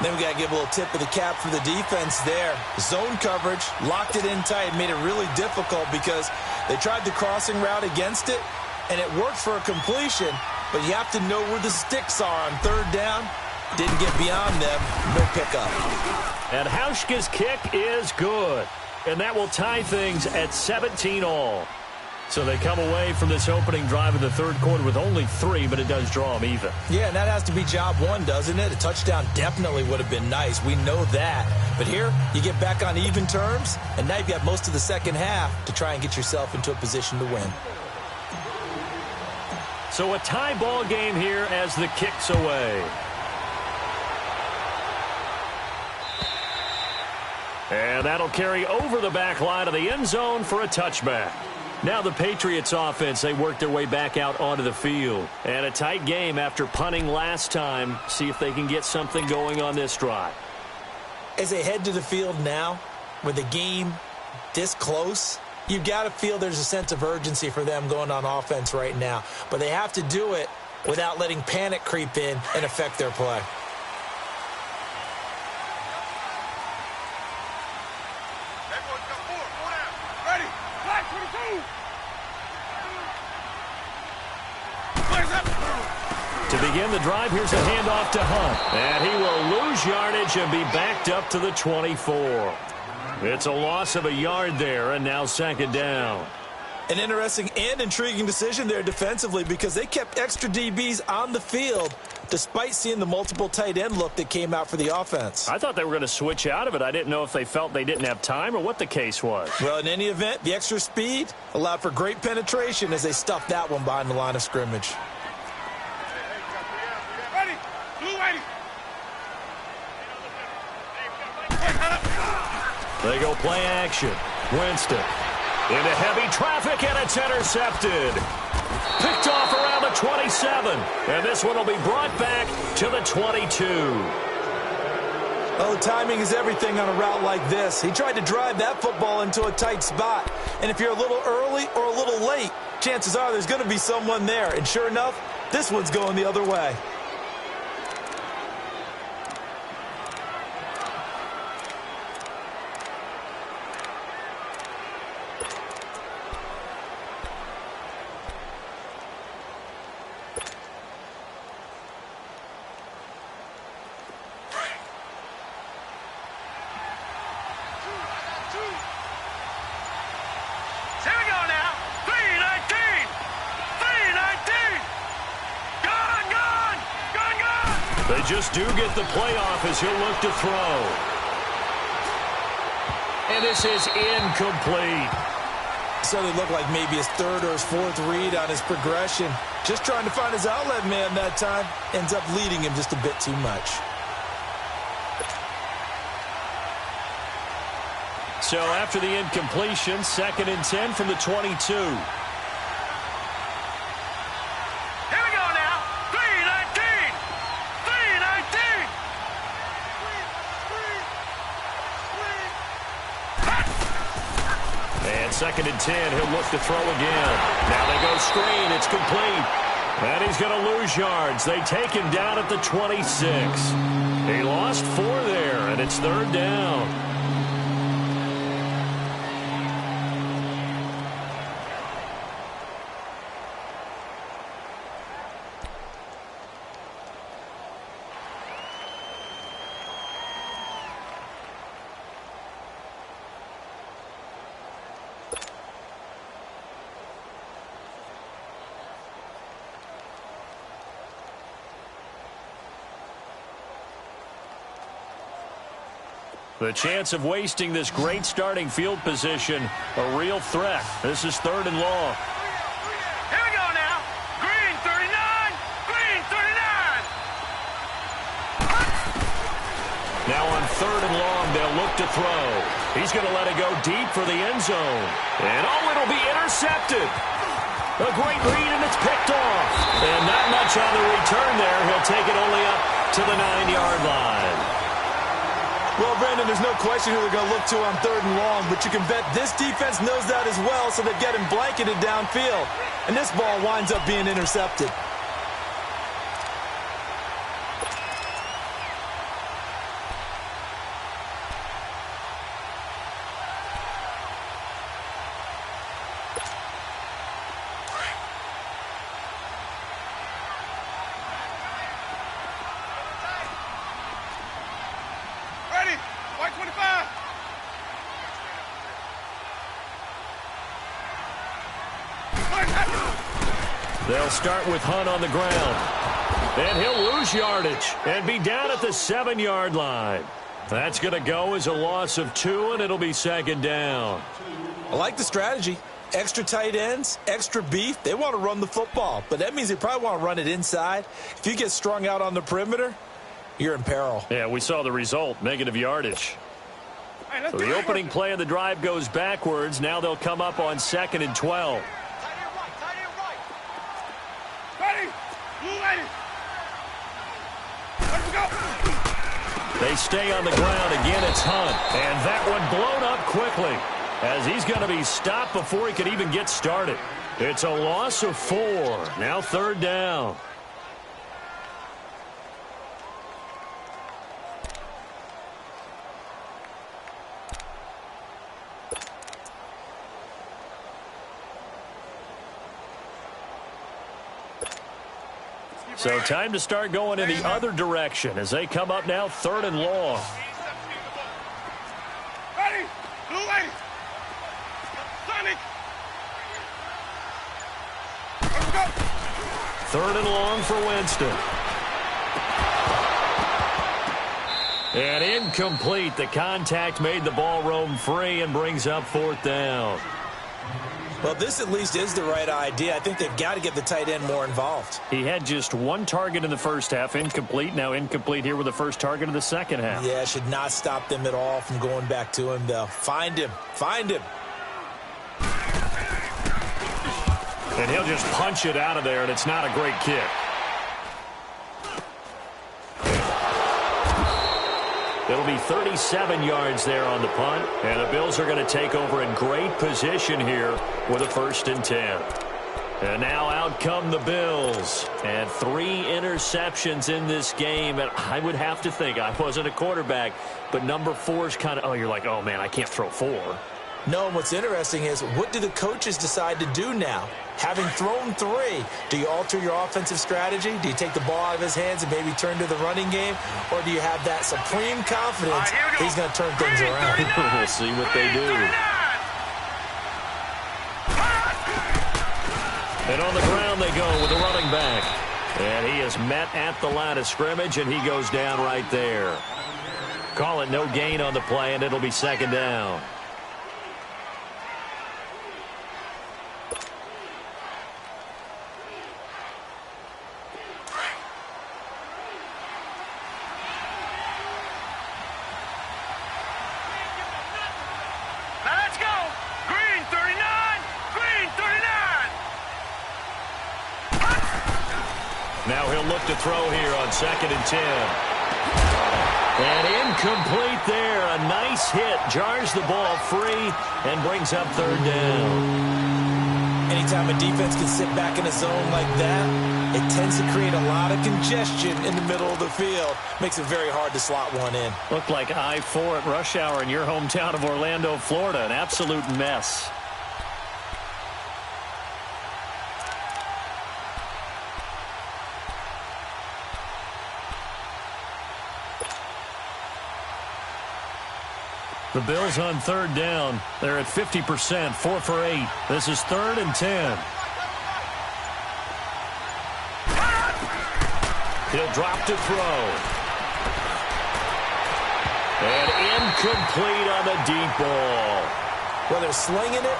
Then we got to give a little tip of the cap for the defense there. Zone coverage, locked it in tight, made it really difficult because they tried the crossing route against it, and it worked for a completion, but you have to know where the sticks are on 3rd down. Didn't get beyond them, no pickup. And Hauschka's kick is good, and that will tie things at 17 all. So they come away from this opening drive in the 3rd quarter with only 3, but it does draw them even. Yeah, and that has to be job 1, doesn't it? A touchdown definitely would have been nice. We know that. But here, you get back on even terms, and now you've got most of the second half to try and get yourself into a position to win. So a tie ball game here as the kick's away. And that'll carry over the back line of the end zone for a touchback. Now the Patriots offense, they work their way back out onto the field. And a tight game after punting last time. See if they can get something going on this drive. As they head to the field now, with the game this close, you've got to feel there's a sense of urgency for them going on offense right now. But they have to do it without letting panic creep in and affect their play. To begin the drive, here's a handoff to Hunt. And he will lose yardage and be backed up to the 24. It's a loss of a yard there, and now 2nd down. An interesting and intriguing decision there defensively because they kept extra DBs on the field despite seeing the multiple tight end look that came out for the offense. I thought they were going to switch out of it. I didn't know if they felt they didn't have time or what the case was. Well, in any event, the extra speed allowed for great penetration as they stuffed that one behind the line of scrimmage. They go play action. Winston into heavy traffic, and it's intercepted. Picked off around the 27. And this one will be brought back to the 22. Well, the timing is everything on a route like this. He tried to drive that football into a tight spot. And if you're a little early or a little late, chances are there's going to be someone there. And sure enough, this one's going the other way. They just do get the playoff as he'll look to throw. And this is incomplete. So they look like maybe his 3rd or his 4th read on his progression. Just trying to find his outlet man that time. Ends up leading him just a bit too much. So after the incompletion, 2nd and 10 from the 22. And 2nd and 10, he'll look to throw again. Now they go screen, it's complete. And he's going to lose yards. They take him down at the 26. He lost 4 there, and it's 3rd down. The chance of wasting this great starting field position, a real threat. This is 3rd and long. Here we go now. Green 39. Green 39. Now on 3rd and long, they'll look to throw. He's going to let it go deep for the end zone. And oh, it'll be intercepted. A great read, and it's picked off. And not much on the return there. He'll take it only up to the 9-yard line. Well, Brandon, there's no question who they're going to look to on 3rd and long, but you can bet this defense knows that as well, so they're getting blanketed downfield. And this ball winds up being intercepted. White 25. They'll start with Hunt on the ground. And he'll lose yardage and be down at the 7-yard line. That's going to go as a loss of 2, and it'll be 2nd down. I like the strategy. Extra tight ends, extra beef. They want to run the football, but that means they probably want to run it inside. If you get strung out on the perimeter, you're in peril. Yeah, we saw the result, negative yardage. Hey, So the opening play of the drive goes backwards. Now they'll come up on 2nd and 12. Ready? Blue lady. Let's go. They stay on the ground. Again, it's Hunt. And that one blown up quickly as he's going to be stopped before he could even get started. It's a loss of 4. Now 3rd down. So time to start going in the other direction as they come up now 3rd and long. Ready? Blue lady. Sonic. Let's go. 3rd and long for Winston. And incomplete. The contact made the ball roam free and brings up 4th down. Well, this at least is the right idea. I think they've got to get the tight end more involved. He had just 1 target in the first half, incomplete. Now incomplete here with the first target of the second half. Yeah, should not stop them at all from going back to him, though. Find him. Find him. And he'll just punch it out of there, and it's not a great kick. It'll be 37 yards there on the punt, and the Bills are going to take over in great position here with a 1st and 10. And now out come the Bills. And 3 interceptions in this game. And I would have to think, I wasn't a quarterback, but number 4 is kind of, you're like, oh, man, I can't throw 4. No, and what's interesting is, what do the coaches decide to do now? Having thrown 3, do you alter your offensive strategy? Do you take the ball out of his hands and maybe turn to the running game? Or do you have that supreme confidence he's going to turn things around? We'll see what they do. And on the ground they go with the running back. And he is met at the line of scrimmage, and he goes down right there. Call it no gain on the play, and it'll be 2nd down. Now he'll look to throw here on 2nd and 10. And incomplete there. A nice hit. Jars the ball free and brings up 3rd down. Anytime a defense can sit back in a zone like that, it tends to create a lot of congestion in the middle of the field. Makes it very hard to slot one in. Looked like I-4 at rush hour in your hometown of Orlando, Florida. An absolute mess. The Bills on 3rd down. They're at 50%, 4 for 8. This is 3rd and 10. He'll drop to throw. And Incomplete on the deep ball. Well, they're slinging it,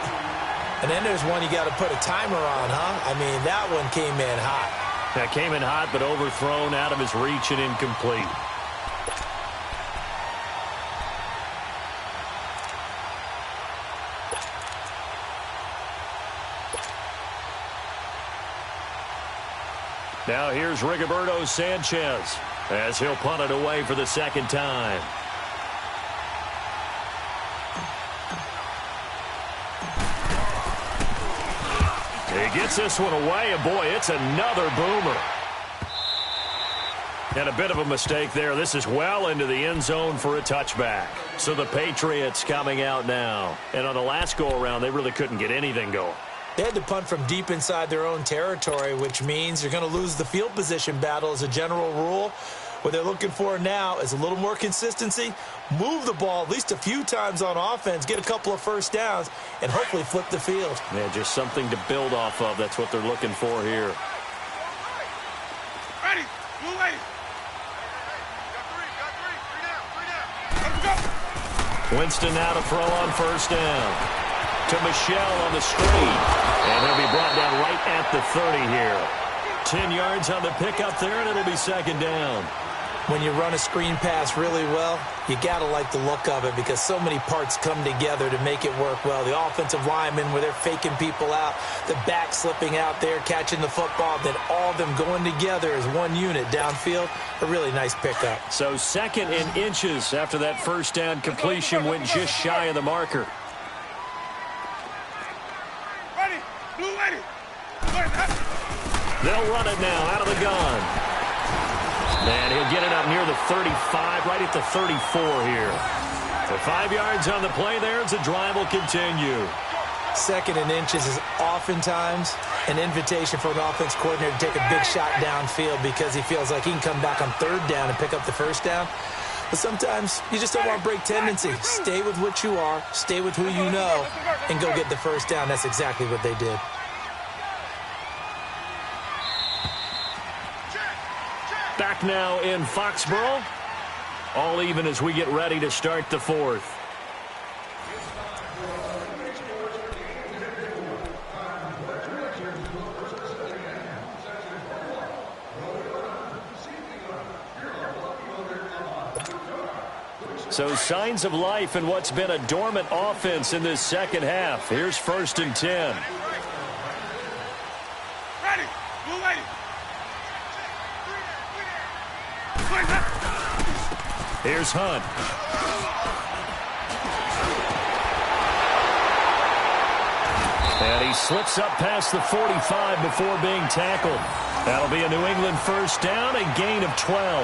and then there's one you got to put a timer on, huh? I mean, that one came in hot. That came in hot, but overthrown out of his reach and incomplete. Now here's Rigoberto Sanchez as he'll punt it away for the second time. He gets this one away, and boy, it's another boomer. And a bit of a mistake there. This is well into the end zone for a touchback. So the Patriots coming out now. And on the last go-around, they really couldn't get anything going. They had to punt from deep inside their own territory, which means you're going to lose the field position battle as a general rule. What they're looking for now is a little more consistency, move the ball at least a few times on offense, get a couple of first downs, and hopefully flip the field. Yeah, just something to build off of. That's what they're looking for here. Ready. Blue lady. Winston now to throw on first down. To Michelle on the screen. And he'll be brought down right at the 30 here. 10 yards on the pickup there, and it'll be second down. When you run a screen pass really well, you got to like the look of it because so many parts come together to make it work well. The offensive linemen, where they're faking people out, the back slipping out there, catching the football, then all of them going together as one unit downfield. A really nice pickup. So second in inches after that first down completion went just shy of the marker. Ready. Blue lady. They'll run it now out of the gun. And he'll get it up near the 35, right at the 34 here. For 5 yards on the play there, as the drive will continue. Second and inches is oftentimes an invitation for an offense coordinator to take a big shot downfield because he feels like he can come back on third down and pick up the first down. But sometimes you just don't want to break tendency. Stay with what you are, stay with who you know, and go get the first down. That's exactly what they did. Back now in Foxborough. All even as we get ready to start the fourth. So signs of life in what's been a dormant offense in this second half. Here's first and 10. Ready. Blue lady. Here's Hunt. And he slips up past the 45 before being tackled. That'll be a New England first down, a gain of 12.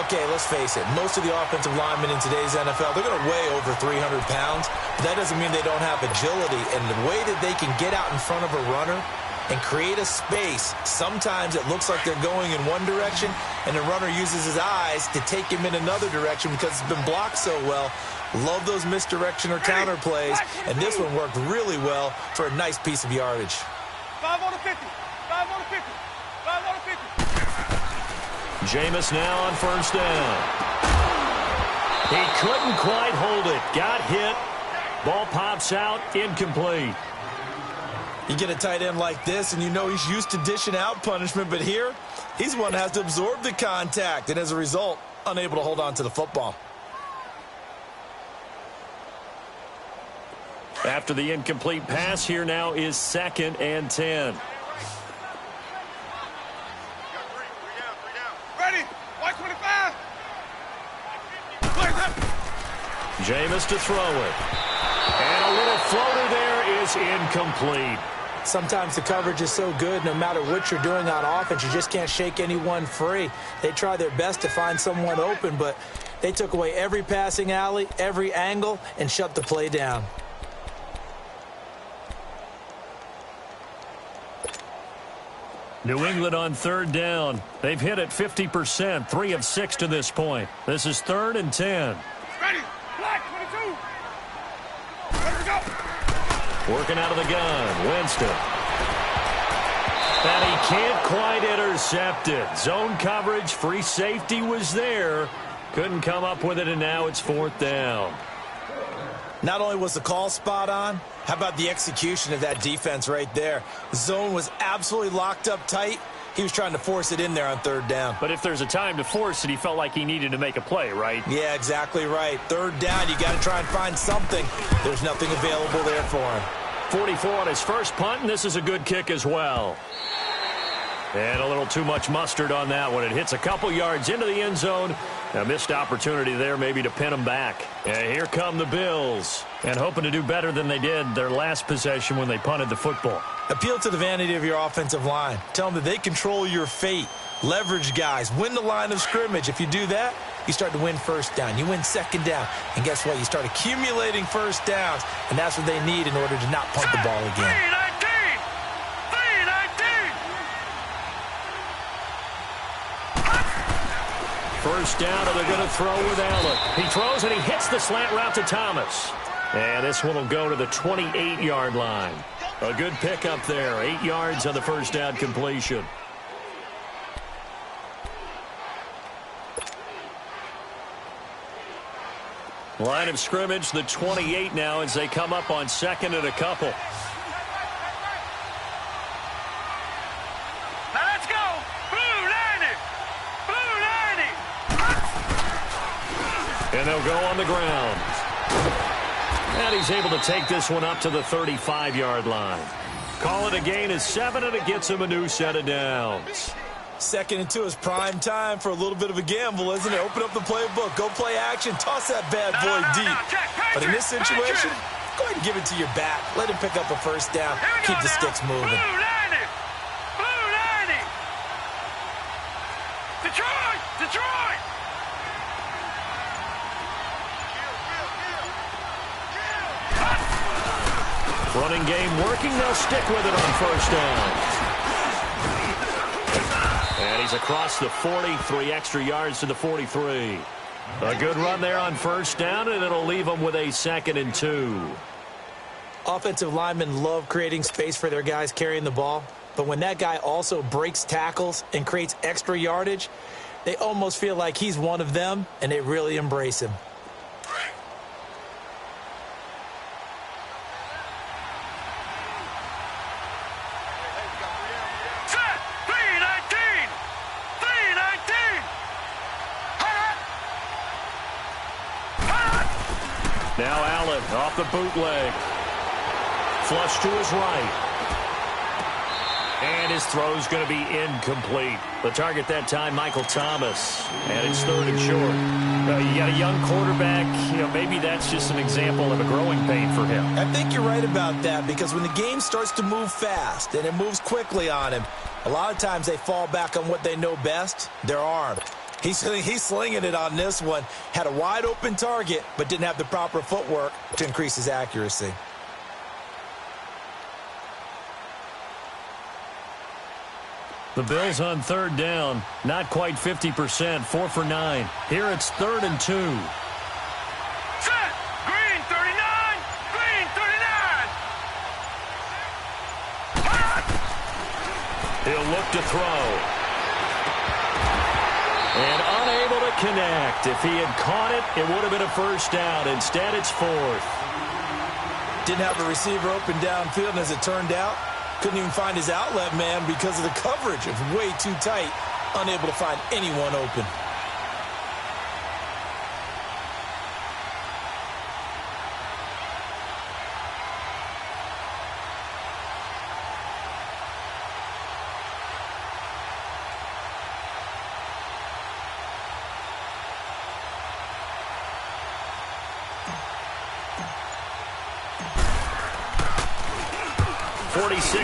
Okay, let's face it. Most of the offensive linemen in today's NFL, they're going to weigh over 300 pounds. But that doesn't mean they don't have agility. And the way that they can get out in front of a runner and create a space, sometimes it looks like they're going in one direction, and the runner uses his eyes to take him in another direction because it's been blocked so well. Love those misdirection or counter plays, and this one worked really well for a nice piece of yardage. 5 on the 50. 5 on the 50. 5 on the 50. Jameis now on first down. He couldn't quite hold it. Got hit. Ball pops out. Incomplete. You get a tight end like this, and you know he's used to dishing out punishment, but here, he's one that has to absorb the contact, and as a result, unable to hold on to the football. After the incomplete pass, here now is second and 10. Ready. White 25. Jameis to throw it. And a little floater there is incomplete. Sometimes the coverage is so good, no matter what you're doing on offense, you just can't shake anyone free. They try their best to find someone open, but they took away every passing alley, every angle, and shut the play down. New England on third down. They've hit it 50%, 3 of 6 to this point. This is third and 10. Ready. Black 22. Let's go. Working out of the gun, Winston. And he can't quite intercept it. Zone coverage, free safety was there, Couldn't come up with it, and now it's 4th down. Not only was the call spot on, how about the execution of that defense right there? The zone was absolutely locked up tight. He was trying to force it in there on 3rd down. But if there's a time to force it, he felt like he needed to make a play, right? Yeah, exactly right. 3rd down, you got to try and find something. There's nothing available there for him. 44 on his first punt, and this is a good kick as well. And a little too much mustard on that one. It hits a couple yards into the end zone. A missed opportunity there maybe to pin him back. And here come the Bills. And hoping to do better than they did their last possession when they punted the football. Appeal to the vanity of your offensive line. Tell them that they control your fate. Leverage guys. Win the line of scrimmage. If you do that, you start to win 1st down. You win 2nd down. And guess what? You start accumulating 1st downs. And that's what they need in order to not punt the ball again. 1st down, and they're going to throw with Allen. He throws, and he hits the slant route to Thomas. And this one will go to the 28-yard line. A good pickup there. 8 yards on the 1st down completion. Line of scrimmage, the 28 now as they come up on 2nd and a couple. And they'll go on the ground. And he's able to take this one up to the 35-yard line. Call it a gain of 7, and it gets him a new set of downs. 2nd and 2 is prime time for a little bit of a gamble, isn't it? Open up the playbook, go play action, toss that bad boy deep. But in this situation, go ahead and give it to your back. Let him pick up a 1st down. Keep the sticks moving. Detroit! Running game working. They'll stick with it on 1st down. And he's across the 40, 3 extra yards to the 43. A good run there on 1st down, and it'll leave them with a 2nd and 2. Offensive linemen love creating space for their guys carrying the ball. But when that guy also breaks tackles and creates extra yardage, they almost feel like he's one of them, and they really embrace him. Now Allen off the bootleg. Flush to his right. And his throw's going to be incomplete. The target that time, Michael Thomas. And it's 3rd and short. You got a young quarterback. Maybe that's just an example of a growing pain for him. I think you're right about that, because when the game starts to move fast and it moves quickly on him, a lot of times they fall back on what they know best, their arm. He's slinging it on this one. Had a wide open target, but didn't have the proper footwork to increase his accuracy. The Bills on 3rd down, not quite 50%, 4 for 9. Here it's 3rd and 2. Set! Green 39! Green 39! He'll look to throw. And unable to connect. If he had caught it, it would have been a 1st down. Instead, it's 4th. Didn't have a receiver open downfield, and as it turned out, couldn't even find his outlet man because of the coverage. It was way too tight, unable to find anyone open.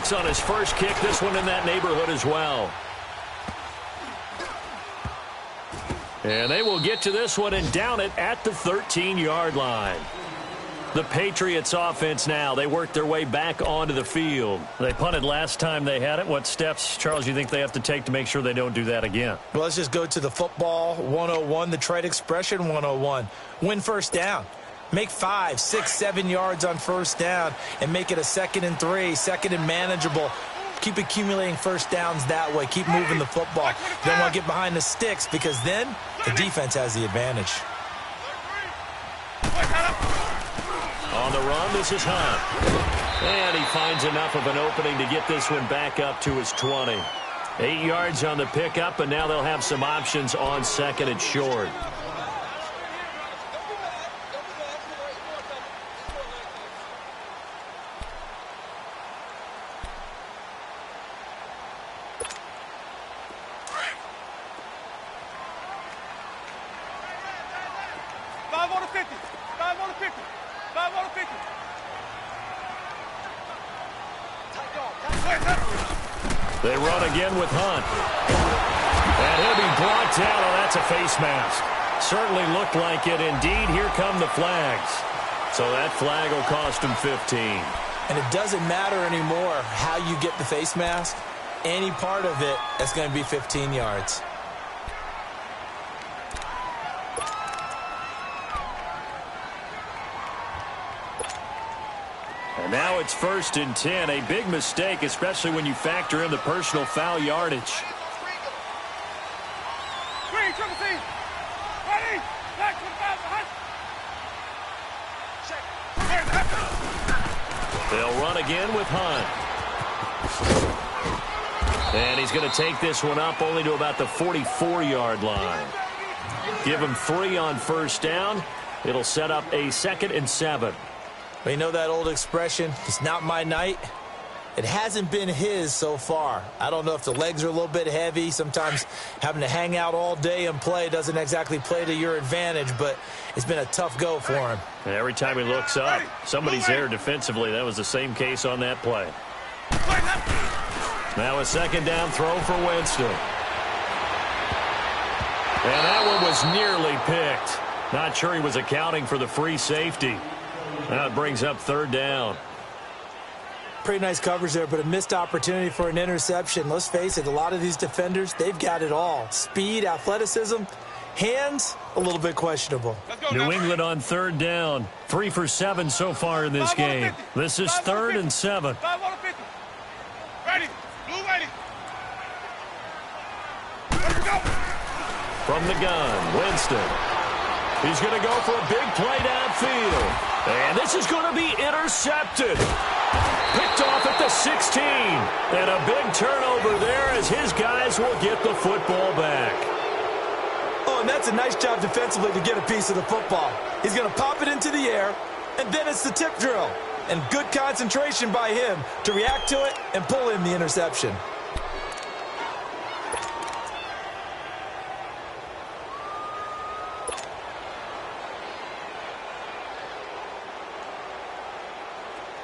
On his first kick, this one in that neighborhood as well. And they will get to this one and down it at the 13-yard line. The Patriots offense now, they work their way back onto the field. They punted last time they had it. What steps, Charles, you think they have to take to make sure they don't do that again? Well, let's just go to the football 101, the trade expression 101. Win 1st down. Make 5, 6, 7 yards on 1st down and make it a 2nd and 3, 2nd and manageable. Keep accumulating first downs that way. Keep moving the football. You don't want to get behind the sticks because then the defense has the advantage. On the run, this is Hunt. And he finds enough of an opening to get this one back up to his 20. 8 yards on the pickup, and now they'll have some options on second and short. They run again with Hunt. And he'll be brought down. Oh, that's a face mask. Certainly looked like it. Indeed, here come the flags. So that flag will cost him 15. And it doesn't matter anymore how you get the face mask. Any part of it, that's going to be 15 yards. And now it's 1st and 10. A big mistake, especially when you factor in the personal foul yardage. They'll run again with Hunt. And he's going to take this one up only to about the 44-yard line. Give him 3 on first down. It'll set up a 2nd and 7. Well, you know that old expression, it's not my night? It hasn't been his so far. I don't know if the legs are a little bit heavy. Sometimes having to hang out all day and play doesn't exactly play to your advantage, but it's been a tough go for him. And every time he looks up, somebody's there defensively. That was the same case on that play. Now a 2nd down throw for Winston. And that one was nearly picked. Not sure he was accounting for the free safety. Now it brings up 3rd down. Pretty nice coverage there, but a missed opportunity for an interception. Let's face it, a lot of these defenders, they've got it all. Speed, athleticism, hands, a little bit questionable. New England on 3rd down. 3 for 7 so far in this game. This is 3rd and 7. From the gun, Winston. He's going to go for a big play downfield. And this is going to be intercepted. Picked off at the 16. And a big turnover there as his guys will get the football back. Oh, and that's a nice job defensively to get a piece of the football. He's going to pop it into the air, and then it's the tip drill. And good concentration by him to react to it and pull in the interception.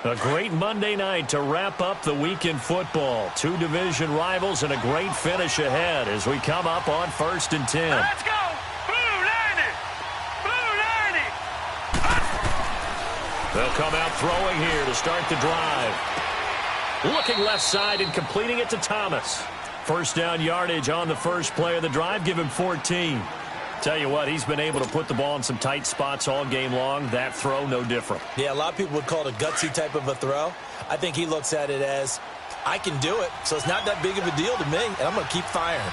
A great Monday night to wrap up the week in football. 2 division rivals and a great finish ahead as we come up on 1st and 10. Let's go! Blue 90! Blue 90! They'll come out throwing here to start the drive. Looking left side and completing it to Thomas. First down yardage on the first play of the drive. Give him 14. Tell you what, he's been able to put the ball in some tight spots all game long. That throw, no different. Yeah, a lot of people would call it a gutsy type of a throw. I think he looks at it as, I can do it, so it's not that big of a deal to me, and I'm going to keep firing.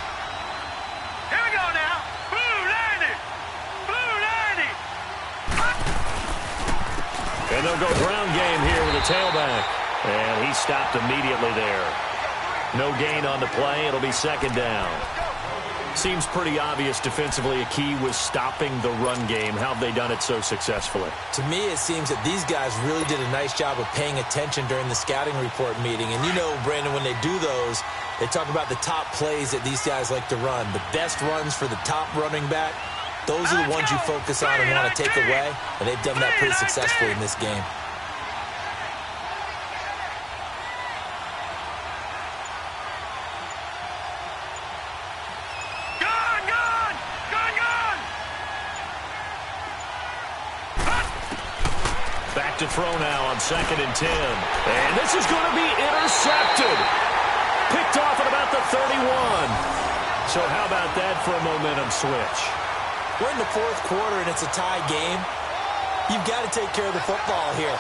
Here we go now. Blue 90! Blue 90! And they'll go ground game here with a tailback. And he stopped immediately there. No gain on the play. It'll be 2nd down. Seems pretty obvious defensively a key was stopping the run game. How have they done it so successfully? To me, it seems that these guys really did a nice job of paying attention during the scouting report meeting. And you know, Brandon, when they do those, they talk about the top plays that these guys like to run. The best runs for the top running back, those are the ones you focus on and want to take away. And they've done that pretty successfully in this game. To throw now on 2nd and 10. And this is going to be intercepted. Picked off at about the 31. So how about that for a momentum switch? We're in the 4th quarter and it's a tie game. You've got to take care of the football here.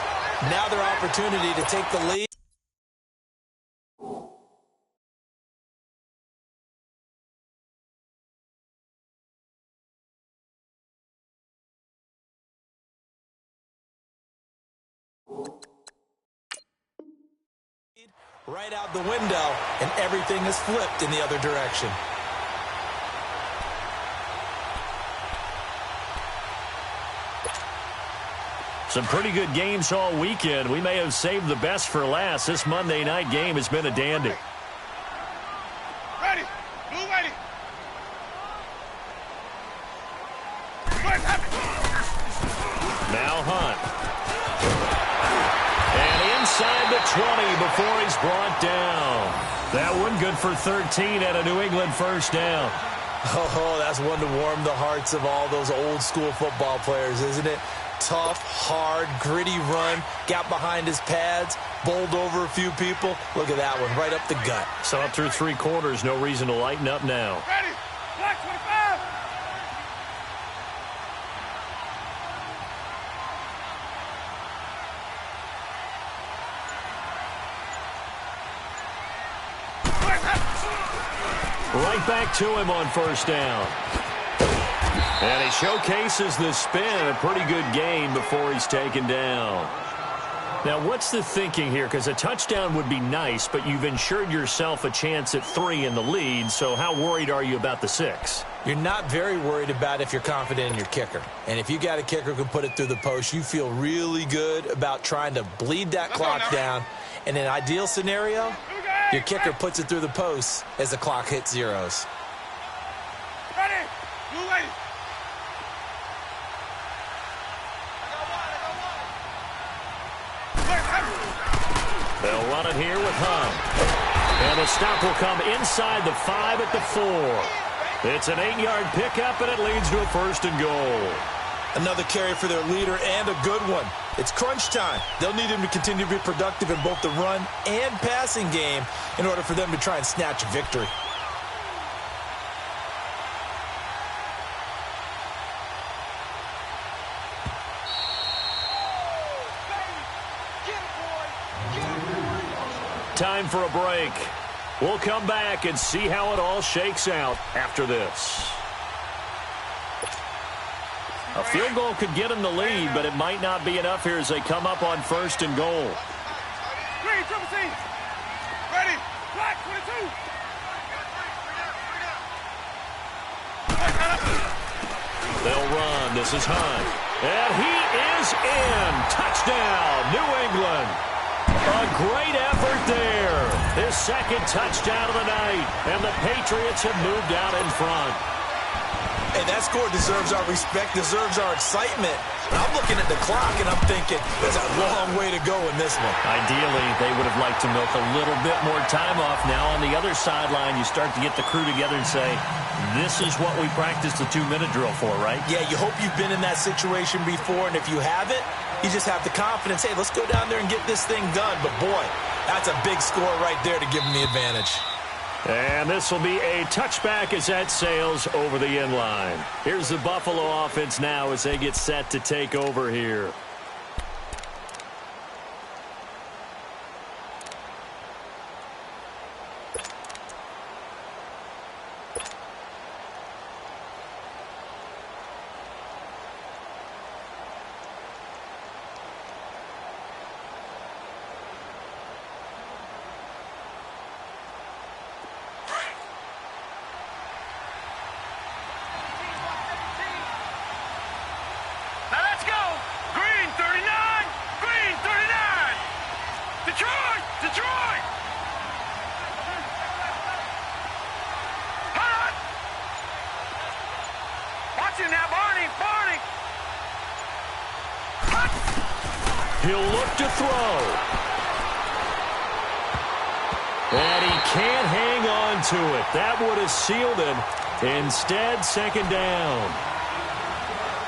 Now their opportunity to take the lead. Right out the window, and everything is flipped in the other direction. Some pretty good games all weekend. We may have saved the best for last. This Monday night game has been a dandy. Ready. Blue ready. Now Hunt. And inside the 20 before he's brought down. That one good for 13 and a New England first down. Oh, that's one to warm the hearts of all those old school football players, isn't it? Tough, hard, gritty run, got behind his pads, bowled over a few people. Look at that one, right up the gut. So up through 3 quarters, no reason to lighten up now. Ready. Black 25. Right back to him on first down. And he showcases the spin. A pretty good game before he's taken down. Now, what's the thinking here? Because a touchdown would be nice, but you've ensured yourself a chance at 3 in the lead. So how worried are you about the 6? You're not very worried about if you're confident in your kicker. And if you got a kicker who can put it through the post, you feel really good about trying to bleed that clock down. In an ideal scenario, your kicker puts it through the post as the clock hits zeros. Ready. Blue ready. They'll run it here with Hunt. And the stop will come inside the 5 at the 4. It's an 8-yard pickup, and it leads to a 1st and goal. Another carry for their leader and a good one. It's crunch time. They'll need him to continue to be productive in both the run and passing game in order for them to try and snatch a victory. Time for a break. We'll come back and see how it all shakes out after this. A field goal could get them the lead, but it might not be enough here as they come up on 1st and goal. Green, triple C. Ready. Black 22. They'll run. This is Hunt. And he is in. Touchdown, New England. A great effort there. His 2nd touchdown of the night. And the Patriots have moved out in front. Hey, that score deserves our respect, deserves our excitement. And I'm looking at the clock, and I'm thinking, there's a long way to go in this one. Ideally, they would have liked to milk a little bit more time off. Now, on the other sideline, you start to get the crew together and say, this is what we practiced the 2-minute drill for, right? Yeah, you hope you've been in that situation before, and if you haven't, you just have the confidence, hey, let's go down there and get this thing done. But, boy, that's a big score right there to give them the advantage. And this will be a touchback as that sails over the end line. Here's the Buffalo offense now as they get set to take over here. Detroit! Hot! Watch him now, Barney! Hot! He'll look to throw. And he can't hang on to it. That would have sealed him. Instead, 2nd down.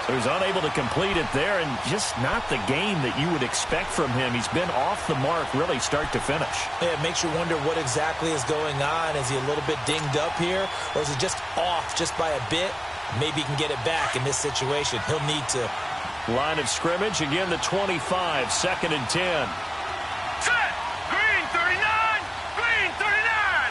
So he's unable to complete it there, and just not the game that you would expect from him. He's been off the mark really start to finish. Yeah, it makes you wonder what exactly is going on. Is he a little bit dinged up here, or is he just off just by a bit? Maybe he can get it back in this situation. He'll need to. Line of scrimmage, again the 25, 2nd and 10. Set! Green 39! Green 39!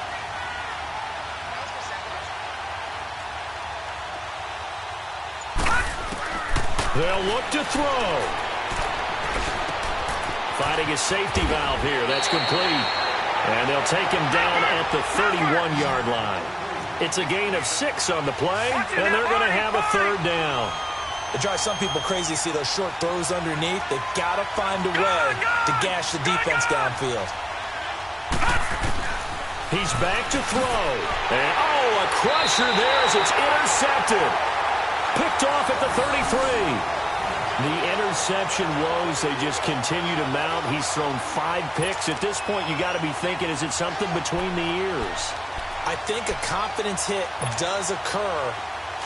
They'll look to throw. Finding a safety valve here. That's complete. And they'll take him down at the 31-yard line. It's a gain of 6 on the play, and they're going to have a third down. It drives some people crazy to see those short throws underneath. They've got to find a way to gash the defense downfield. He's back to throw. And, a crusher there as it's intercepted. Picked off at the 33. The interception woes, they just continue to mount. He's thrown 5 picks. At this point, you got to be thinking, is it something between the ears? I think a confidence hit does occur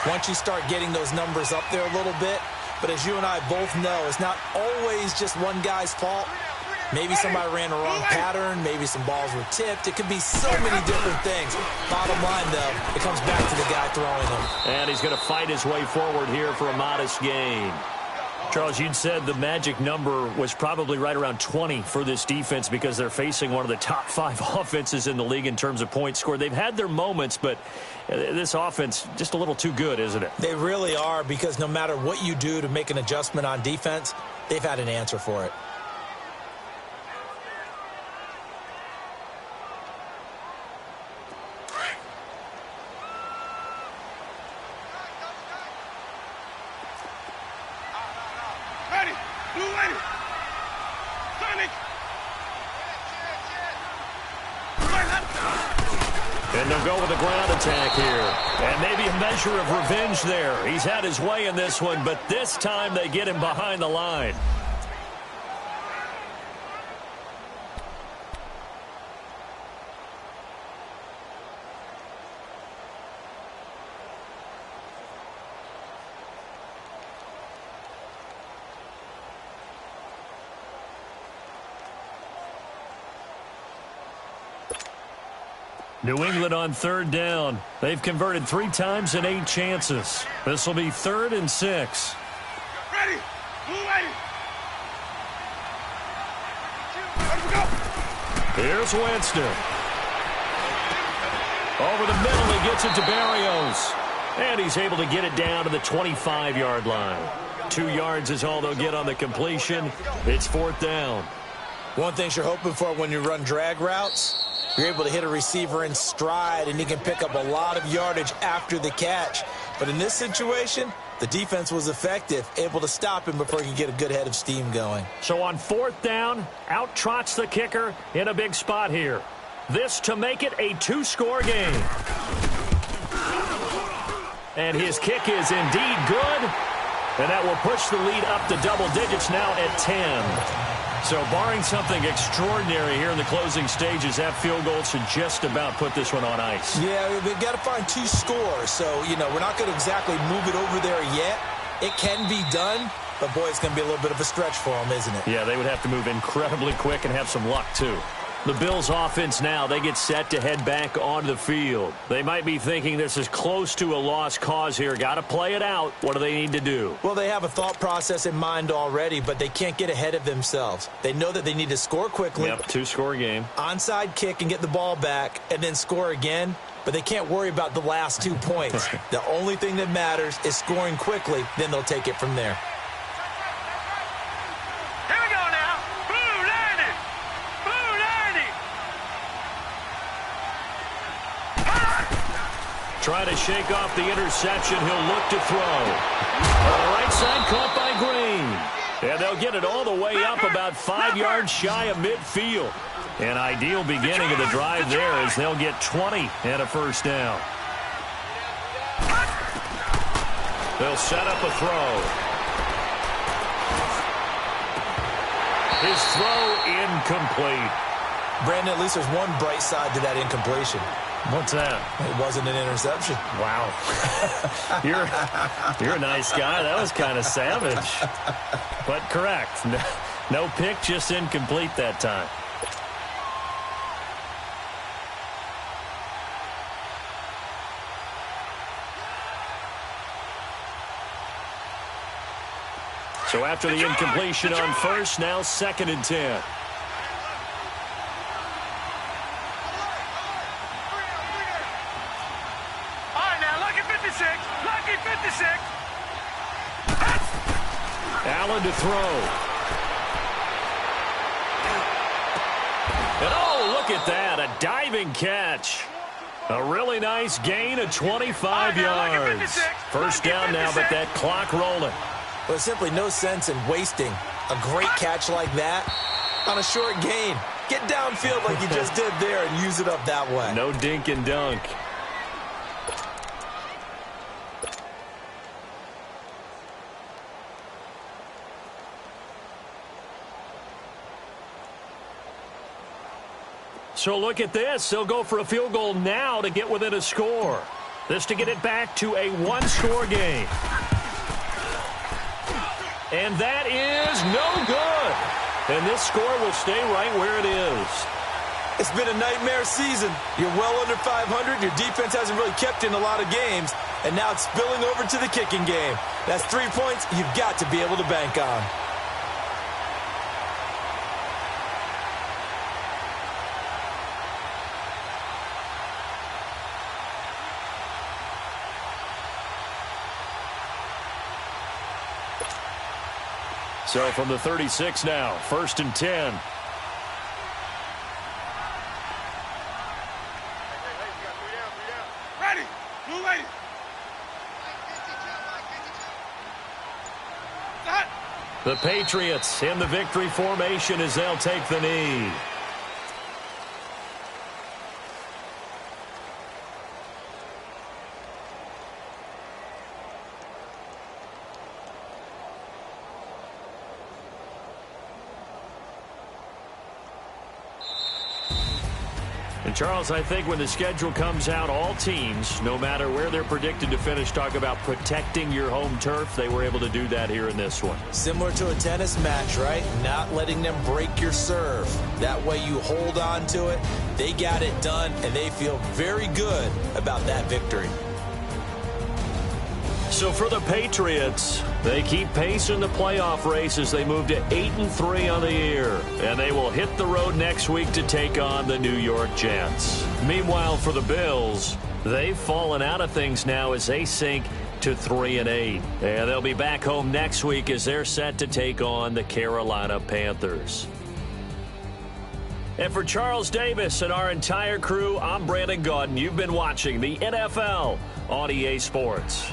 once you start getting those numbers up there a little bit. But as you and I both know, it's not always just one guy's fault. Maybe somebody ran a wrong pattern. Maybe some balls were tipped. It could be so many different things. Bottom line, though, it comes back to the guy throwing them. And he's going to fight his way forward here for a modest gain. Charles, you'd said the magic number was probably right around 20 for this defense because they're facing one of the top 5 offenses in the league in terms of points scored. They've had their moments, but this offense just a little too good, isn't it? They really are, because no matter what you do to make an adjustment on defense, they've had an answer for it. And they'll go with a ground attack here. And maybe a measure of revenge there. He's had his way in this one, but this time they get him behind the line. New England on third down. They've converted 3 times in 8 chances. This will be 3rd and 6. Ready. Ready. Here's Winston. Over the middle, he gets it to Barrios. And he's able to get it down to the 25-yard line. 2 yards is all they'll get on the completion. It's 4th down. One thing you're hoping for when you run drag routes, you're able to hit a receiver in stride, and he can pick up a lot of yardage after the catch. But in this situation, the defense was effective, able to stop him before he could get a good head of steam going. So on 4th down, out trots the kicker in a big spot here. This to make it a 2-score game. And his kick is indeed good. And that will push the lead up to double digits now at 10. So barring something extraordinary here in the closing stages, that field goal should just about put this one on ice. Yeah, they've got to find 2 scores. So, we're not going to exactly move it over there yet. It can be done, but, boy, it's going to be a little bit of a stretch for them, isn't it? Yeah, they would have to move incredibly quick and have some luck, too. The Bills offense now, they get set to head back onto the field. They might be thinking this is close to a lost cause here. Got to play it out. What do they need to do? Well, they have a thought process in mind already, but they can't get ahead of themselves. They know that they need to score quickly. Yep, 2-score game. Onside kick and get the ball back and then score again. But they can't worry about the last 2 points. The only thing that matters is scoring quickly. Then they'll take it from there. Trying to shake off the interception. He'll look to throw. On the right side, caught by Green. And they'll get it all the way up about 5 yards shy of midfield. An ideal beginning of the drive there as they'll get 20 and a 1st down. They'll set up a throw. His throw incomplete. Brandon, at least there's one bright side to that incompletion. What's that? It wasn't an interception. Wow. You're a nice guy. That was kind of savage. But correct. No pick, just incomplete that time. So after the incompletion on 1st, now 2nd and 10. Allen to throw. And oh, look at that, a diving catch. A really nice gain of 25 yards. First down now, but that clock rolling. There's simply no sense in wasting a great catch like that on a short gain. Get downfield like you just did there and use it up that way. No dink and dunk. So look at this. They'll go for a field goal now to get within a score. This to get it back to a one-score game. And that is no good. And this score will stay right where it is. It's been a nightmare season. You're well under 500. Your defense hasn't really kept in a lot of games. And now it's spilling over to the kicking game. That's 3 points you've got to be able to bank on. So from the 36 now, 1st and 10. Ready. Blue lady. The Patriots in the victory formation as they'll take the knee. And Charles, I think when the schedule comes out, all teams, no matter where they're predicted to finish, talk about protecting your home turf. They were able to do that here in this one. Similar to a tennis match, right? Not letting them break your serve. That way you hold on to it. They got it done, and they feel very good about that victory. So for the Patriots, they keep pace in the playoff race as they move to 8-3 on the year. And they will hit the road next week to take on the New York Jets. Meanwhile, for the Bills, they've fallen out of things now as they sink to 3-8. And they'll be back home next week as they're set to take on the Carolina Panthers. And for Charles Davis and our entire crew, I'm Brandon Gaudin. You've been watching the NFL on EA Sports.